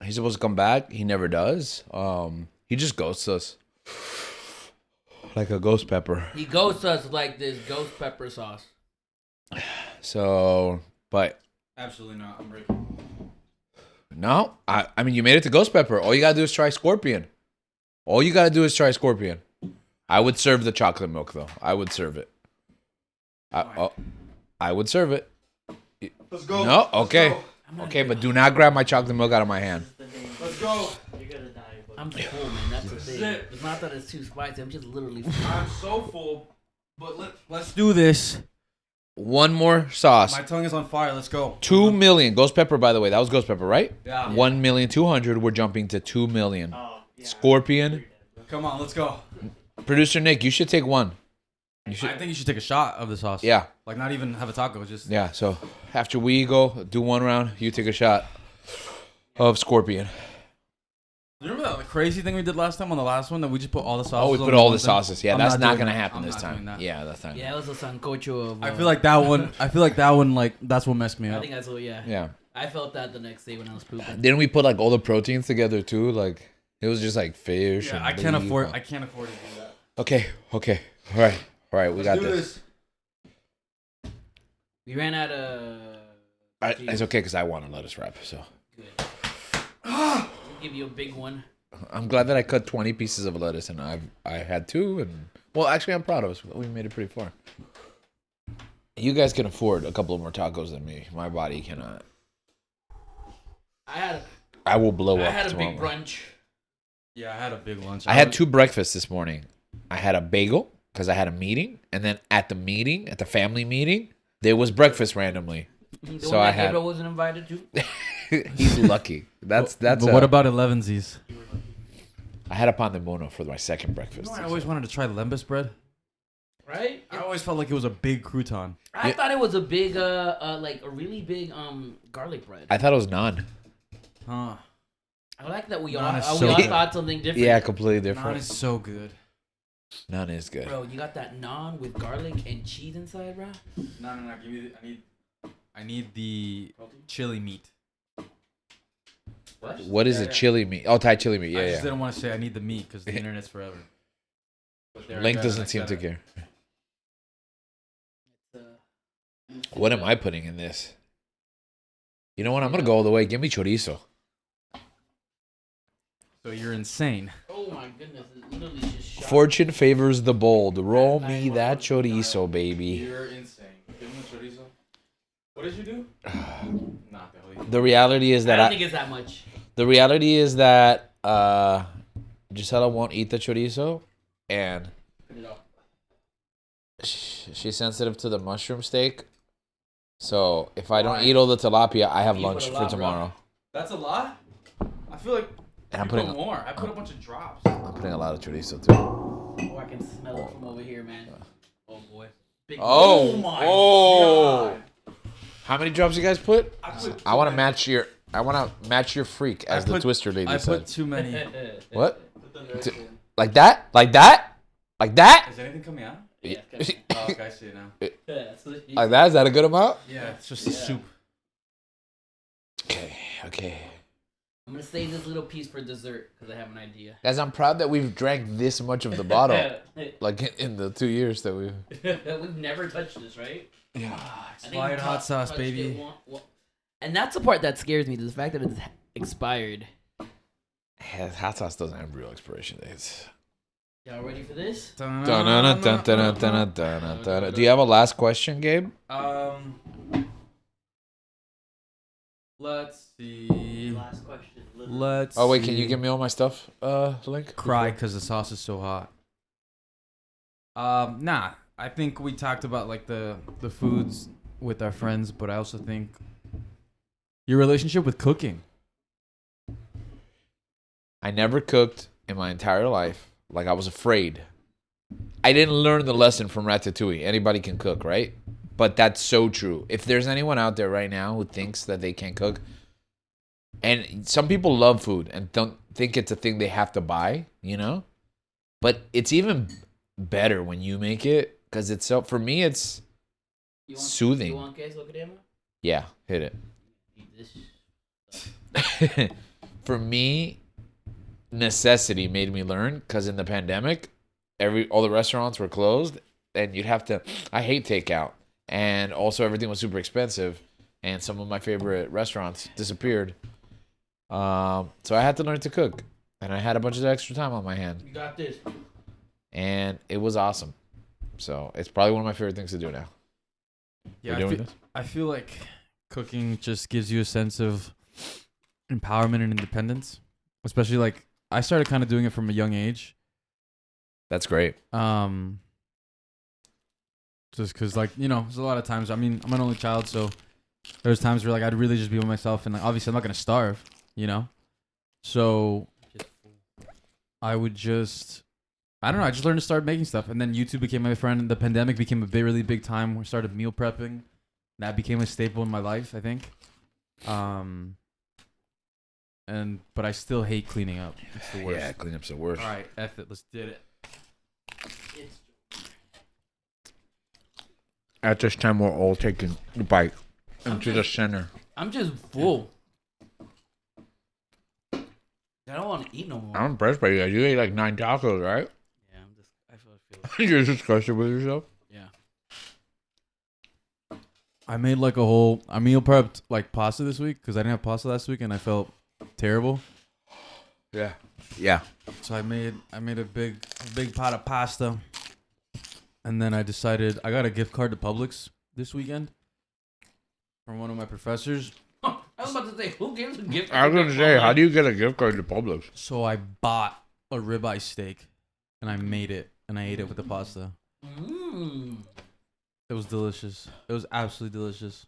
He's supposed to come back. He never does. He just ghosts us like a ghost pepper. He ghosts us like this ghost pepper sauce. So, but Absolutely not. I'm ready. no, I mean, you made it to ghost pepper. All you gotta do is try scorpion. I would serve the chocolate milk though. I would serve it. I would serve it. Let's go. No, okay. Let's go. Okay, but do not grab my chocolate milk out of my hand. Let's go. You're gonna die. But I'm full, man. That's the thing. it. It's not that it's too spicy. I'm just literally full. I'm so full, but let's do this. One more sauce. My tongue is on fire. Let's go. 2 million. Ghost pepper, by the way. That was ghost pepper, right? Yeah. 1,200,000. We're jumping to 2 million. oh, yeah. Scorpion. Come on, let's go. Producer Nick, you should take one. You I should. think you should take a shot of the sauce. Yeah. Like not even have a taco. Just Yeah. So after we go do one round, you take a shot of scorpion. You remember that crazy thing we did last time on the last one that we just put all the sauces? Oh, we on put all one the thing? sauces. Yeah, I'm that's not doing gonna that. happen I'm this not time. doing that. Yeah, that's not. Yeah, it was a sancocho of. I feel like that one. Like that's what messed me I up. think that's what. Yeah. Yeah. I felt that the next day when I was pooping. Didn't we put like all the proteins together too? Like it was just like fish. Yeah, and I can't beef. afford. I can't afford to do that. Okay. All right. We got this. We ran out of. It's okay because I want a lettuce wrap. So Good. I'll give you a big one. I'm glad that I cut 20 pieces of lettuce and I had 2 and well actually I'm proud of us. We made it pretty far. You guys can afford a couple of more tacos than me. My body cannot. I will blow up. I had a tomorrow. big brunch. Yeah, I had a big lunch. I had 2 breakfasts this morning. I had a bagel because I had a meeting, and then at the family meeting, there was breakfast randomly. The So one I that had. Gabriel wasn't invited to. He's lucky. That's. But what about 11sies? I had a pan de bono for my second breakfast. I always wanted to try lembas bread. Right? I always felt like it was a big crouton. I thought it was a big, like a really big, garlic bread. I thought it was naan. Huh. I like that we Naan all is so good. thought something different. Yeah, completely Naan different. is so good. Naan is good. Bro, you got that naan with garlic and cheese inside, bro? No. Give me. I need the chili meat. What is it? Chili meat. Oh, Thai chili meat. I Yeah, just yeah. didn't want to say I need the meat because the internet's forever. But there I Link got it, doesn't I seem got to it. care. Uh, What am I putting in this? You know what? I'm gonna go all the way. Give me chorizo. So you're insane. Oh my goodness! It literally just shot. Fortune favors the bold. Roll me that chorizo, baby. You're insane. Give him the chorizo. What did you do? Not the holy. The reality is I that don't think it's that much. the reality is that Gisela won't eat the chorizo, and Put it off. she's sensitive to the mushroom steak. So if I don't Why? eat all the tilapia, I have You put lunch a for lot, bro. tomorrow. That's a lot. I feel like And I'm you putting put more. I put a bunch of drops. I'm putting a lot of chorizo too. Oh, I can smell it from over here, man. Oh boy. Big Oh, my oh. God. How many drops you guys put? I put I want to match your. I want to match your freak, as the Twister lady I said. put too many. What? Like that? Like that? Like that? Is anything coming out? Yeah, it's Oh, okay, I see it now. Like that? Is that a good amount? Yeah, it's just a soup. Okay. Okay. I'm gonna save this little piece for dessert because I have an idea. Guys, I'm proud that we've drank this much of the bottle, like in the 2 years that we've. We've never touched this, right? Yeah. I think Expired we hot sauce, touched baby. it and that's the part that scares me, the fact that it's expired. Yeah, hot sauce doesn't have real expiration dates. Y'all ready for this? Do you have a last question, Gabe? Let's see. Last question. Let's. Oh wait, can you see. give me all my stuff, Link? Cry because the sauce is so hot. Nah. I think we talked about like the foods with our friends, but I also think your relationship with cooking. I never cooked in my entire life. Like, I was afraid. I didn't learn the lesson from Ratatouille. Anybody can cook, right? But that's so true. If there's anyone out there right now who thinks that they can't cook, and some people love food and don't think it's a thing they have to buy, you know? But it's even better when you make it, because it's so, for me, it's soothing. You want queso crema? Yeah, hit it. Eat this. For me, necessity made me learn, because in the pandemic, all the restaurants were closed, and you'd have to. I hate takeout, and also everything was super expensive, and some of my favorite restaurants disappeared. So I had to learn to cook, and I had a bunch of extra time on my hand, You got this. and it was awesome. So it's probably one of my favorite things to do now. Yeah, We're doing this? I feel like cooking just gives you a sense of empowerment and independence. Especially like I started kind of doing it from a young age. That's great. Just because like, you know, there's a lot of times, I mean, I'm an only child, so there's times where like I'd really just be with myself, and like, obviously I'm not going to starve, you know? So I would just, I don't know, I just learned to start making stuff. And then YouTube became my friend. The pandemic became a really big time. We started meal prepping. That became a staple in my life, I think. But I still hate cleaning up. It's the worst. Yeah, cleanup's the worst. All right, F it. Let's do it. At this time, we're all taking a bite into the center. I'm just full. I don't want to eat no more. I'm impressed by you guys. You ate like 9 tacos, right? Yeah, I feel You're disgusted with yourself. yeah. I made like I meal prepped like pasta this week because I didn't have pasta last week and I felt terrible. Yeah. Yeah. So I made a big pot of pasta, and then I decided I got a gift card to Publix this weekend from one of my professors. I was about to say, who gives a gift? I was going to say, how do you get a gift card to Publix? So I bought a ribeye steak, and I made it, and I ate it with the pasta. It was delicious. It was absolutely delicious.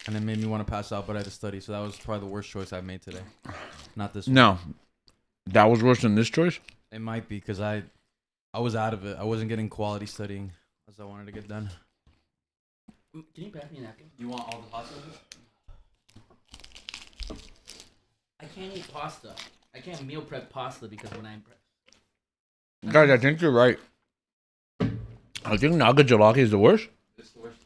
And it made me want to pass out, but I had to study, so that was probably the worst choice I've made today. Not this one. No. That was worse than this choice? It might be, because I was out of it. I wasn't getting quality studying as I wanted to get done. Can you pass me a napkin? You want all the pasta? I can't eat pasta. I can't meal prep pasta because when I prep. Guys, I think you're right. I think Naga Jalaki is the worst. It's the worst.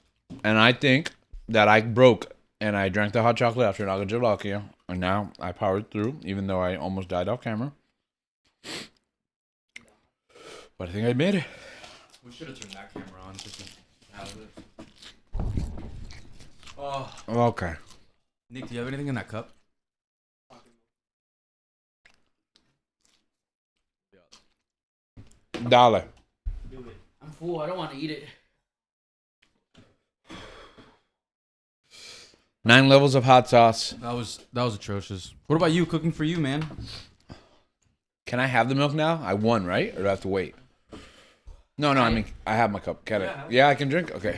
And I think that I broke and I drank the hot chocolate after Naga Jalakia, and now I powered through, even though I almost died off camera. But I think I made it. We should have turned that camera on just to have it. Oh, Okay. Nick, do you have anything in that cup? Dale. I'm full. I don't want to eat it. 9 levels of hot sauce. That was atrocious. What about you cooking for you, man? Can I have the milk now? I won, right? Or do I have to wait? No, I mean, I have my cup. Can I? Yeah, I can drink? Okay.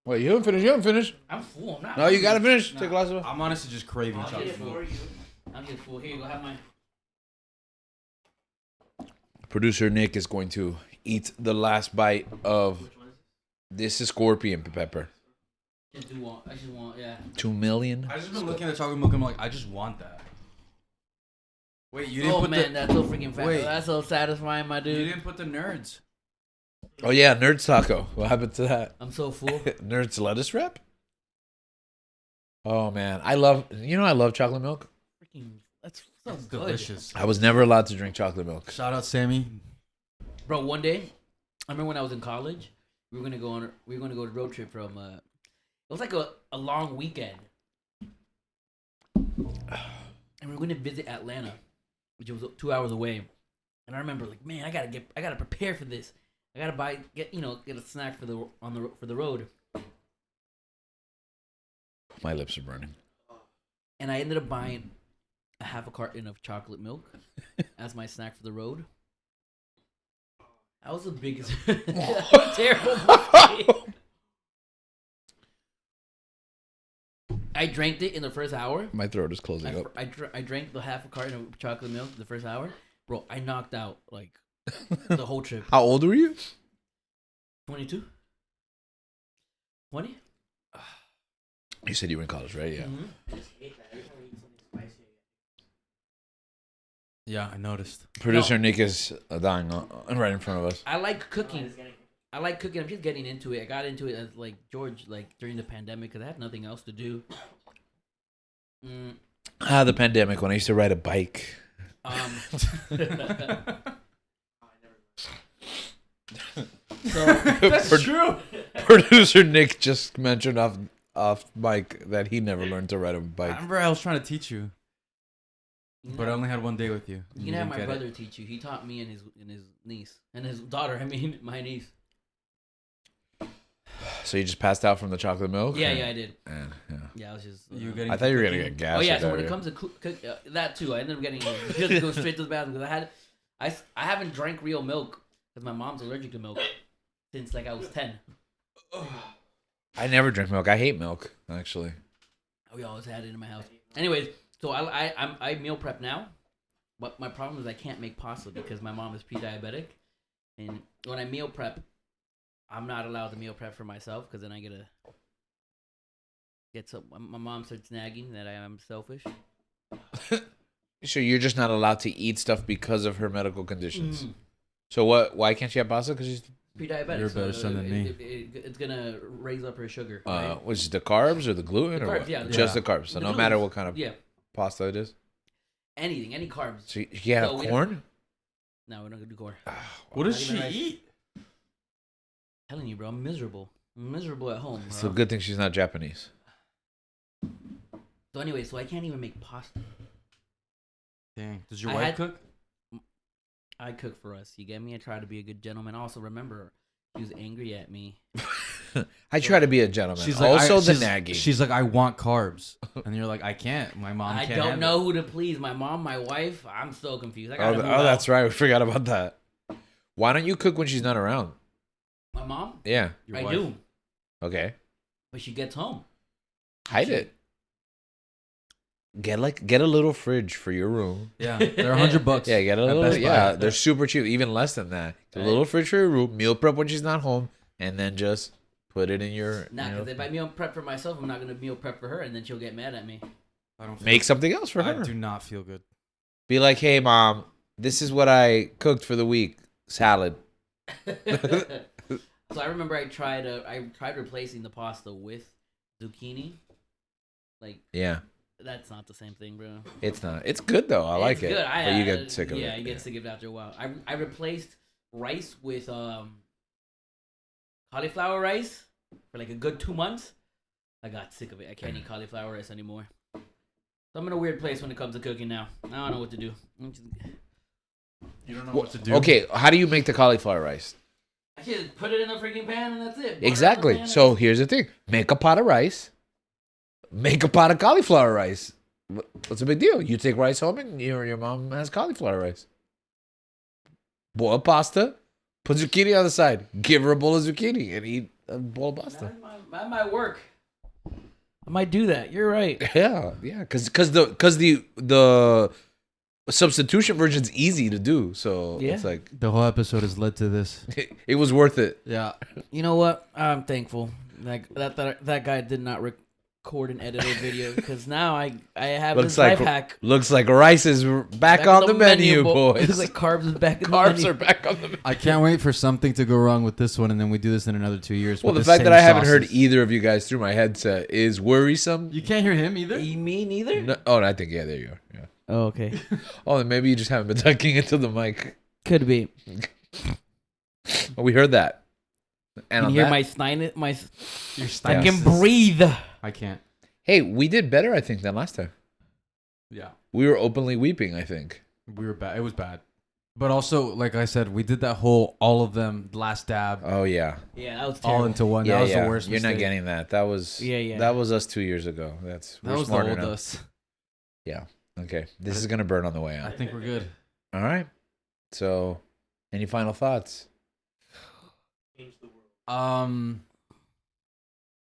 Wait, you haven't finished? You haven't finished? I'm full. I'm not. No, you gotta finish. Take a glass of it. I'm honestly just craving I'll get chocolate it for milk. you. I'll get full. Here you go. Have mine. Producer Nick is going to eat the last bite of Which one is this is scorpion pepper. it? I just want, yeah. 2 million. I just been looking at the chocolate milk and I'm like, I just want that. Wait, you didn't Oh put man, the that's so freaking fat. Wait. That's so satisfying, my you dude. didn't put the nerds. Oh yeah, Nerds taco. What happened to that? I'm so full. Nerds lettuce wrap. Oh man, I love chocolate milk. Freaking, that's so It's good. delicious. I was never allowed to drink chocolate milk. Shout out Sammy. Bro, one day, I remember when I was in college, we were gonna go on a road trip from. It was like a long weekend, and we were gonna visit Atlanta, which was 2 hours away. And I remember like, man, I gotta prepare for this. I gotta get a snack for the road. My lips are burning. And I ended up buying a half a carton of chocolate milk as my snack for the road. That was the biggest terrible mistake. I drank it in the first hour. My throat is closing up. I drank the half a carton of chocolate milk the first hour. Bro, I knocked out like the whole trip. How old were you? 22? 20? You said you were in college, right? Yeah. Mm-hmm. I just hate that. Every time I eat something spicy, Yeah, I noticed. Producer Nick is dying right in front of us. I like I cooking. just getting I'm just getting into it. I got into it as like George, like during the pandemic, because I had nothing else to do. The pandemic when I used to ride a bike. So That's true. Producer Nick just mentioned off mic that he never learned to ride a I bike. remember I was trying to teach you, but I only had one day with you. you can have my brother teach you. He taught me and his niece and his daughter. I mean, my niece. So you just passed out from the chocolate milk? Yeah, I did. And, yeah. Yeah, I was just. You getting I thought you were gonna cooking? get gas. Oh yeah, or so when diarrhea. it comes to that too, I ended up getting just go straight to the bathroom because I haven't drank real milk because my mom's allergic to milk since like I was 10. I never drink milk. I hate milk, actually. We always had it in my house. Anyways, so I meal prep now, but my problem is I can't make pasta because my mom is pre-diabetic, and when I meal prep, I'm not allowed to meal prep for myself because then I get some. My mom starts nagging that I am selfish. So you're just not allowed to eat stuff because of her medical conditions. Mm. So what? Why can't she have pasta? Because she's Pre-diabetic. You're a better son than me. It's gonna raise up her sugar. Right? which is the carbs or the gluten The or carbs, what? yeah. Just Yeah. the carbs. So The no matter glutens. what kind of Yeah, pasta it is. anything, any carbs. So you can't So have we corn. No, we're not gonna do corn. What does Not she even rice. eat? telling you, bro, I'm miserable. I'm miserable at home. It's Bro. a good thing she's not Japanese. So anyway, so I can't even make pasta. Dang. Does your I wife had- cook? I cook for us. You get me? I try to be a good gentleman. Also, remember, she was angry at me. I try to be a gentleman. She's also the she's- nagging. She's like, I want carbs, and you're like, I can't. My mom I can't. don't have know who to please. My mom, my wife. I'm so confused. I Oh, gotta move out. that's right. We forgot about that. Why don't you cook when she's not around? My mom? Yeah. it. Your I wife. do. Okay. But she gets home. Hide it. Get a little fridge for your room. Yeah, they're $100. Yeah, get a at little. Best Buy. Yeah, they're super cheap. Even less than that. A Right. little fridge for your room. Meal prep when she's not home, and then just put it in your. Nah, you know, because if I meal prep for myself, I'm not gonna meal prep for her, and then she'll get mad at me. I don't feel make something else for I her. do not feel good. Be like, hey, mom, this is what I cooked for the week. Salad. So I remember I tried replacing the pasta with zucchini. Like Yeah, that's not the same thing, bro. it's not. It's good though. I like It's it. good. But you get sick of it. Yeah, you get sick of it after a while. I replaced rice with cauliflower rice for like a good 2 months. I got sick of it. I can't eat cauliflower rice anymore. So I'm in a weird place when it comes to cooking now. I don't know what to do. You don't know what to do. Okay, how do you make the cauliflower rice? I should put it in a freaking pan and that's it. Butter Exactly. the pan. So here's the thing: make a pot of rice. Make a pot of cauliflower rice. What's the big deal? You take rice home and your mom has cauliflower rice. Boil pasta. Put zucchini on the side. Give her a bowl of zucchini and eat a bowl of pasta. That might work. I might do that. You're right. Yeah, because the substitution version's easy to do, so Yeah. it's like The whole episode has led to this. it was worth it. Yeah. You know what? I'm thankful. Like that guy did not record and edit a video because now I have Looks this like life hack. looks like rice is back on the menu, boys. Looks like carbs is back. Carbs are back on the menu. I can't wait for something to go wrong with this one, and then we do this in another 2 years. Well, with the fact that I haven't heard sauces. either of you guys through my headset is worrisome. You can't hear him either? Me neither. No, oh, I think there you are. Yeah. Oh, okay. Oh, then maybe you just haven't been talking into the mic. Could be. Oh, we heard that. And Can on you hear that- my snine? My Your I can sinuses. breathe. I can't. Hey, we did better, I think, than last time. Yeah. We were openly weeping, I think. We were bad. It was bad. But also, like I said, we did that whole all of them last dab Oh yeah. Yeah, that was terrible. all into one. Yeah, that was yeah. the worst You're not mistake. getting that. That was Yeah. That was us 2 years ago. That's That we're was the smarter old now. us. Okay, this is gonna burn on the way I out. think we're good. All right. So, any final thoughts? Change the world.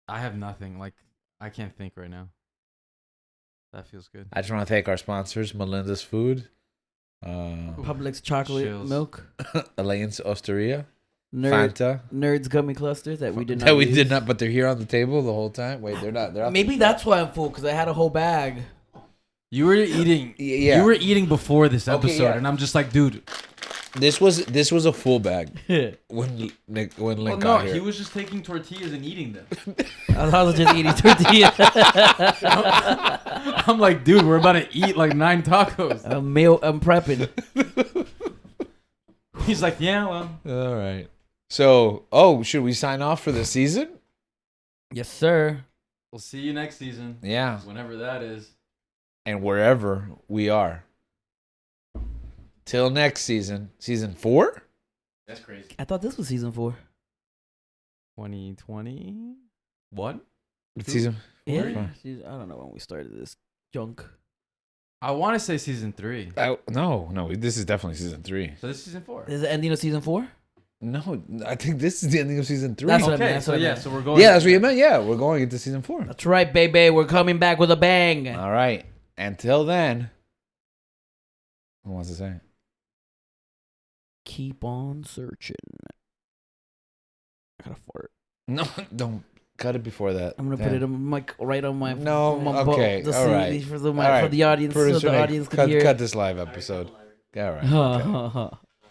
I have nothing. Like, I can't think right now. That feels good. I just want to thank our sponsors: Melinda's Food, Publix chocolate Chills. milk, Elaine's Osteria, Nerd, Fanta. Nerds gummy clusters that we did not. That we use. did not, but they're here on the table the whole time. Wait, they're not. They're off Maybe the that's why I'm full because I had a whole bag. You were eating. Yeah. You were eating before this Okay, episode, yeah. and I'm just like, dude. This was a full bag I when Link Well, got no, here. he was just taking tortillas and eating them. was just eating tortillas. I'm like, dude, we're about to eat like 9 tacos. I'm prepping. He's like, yeah, well. All right. So, should we sign off for the season? Yes, sir. We'll see you next season. Yeah. Whenever that is. And wherever we are. Till next season. Season 4? That's crazy. I thought this was season 4. 2020? What? Season Yeah. Four? I don't know when we started this junk. I want to say season 3. No. This is definitely season 3. So this is season 4. Is it ending of season 4? No, I think this is the ending of season 3. That's what I meant, Okay, that's so what I yeah, meant. so we're going. Yeah, that's what you meant. Yeah, we're going into season 4. That's right, baby. We're coming back with a bang. All right. Until then, who wants to say it? Keep on searching. I gotta fart. No, don't cut it before that. I'm gonna put it on right on my No, on my okay, butt, all right. for the All right. for the audience so Producer the Nick, audience can hear. cut this live episode. All right. Okay.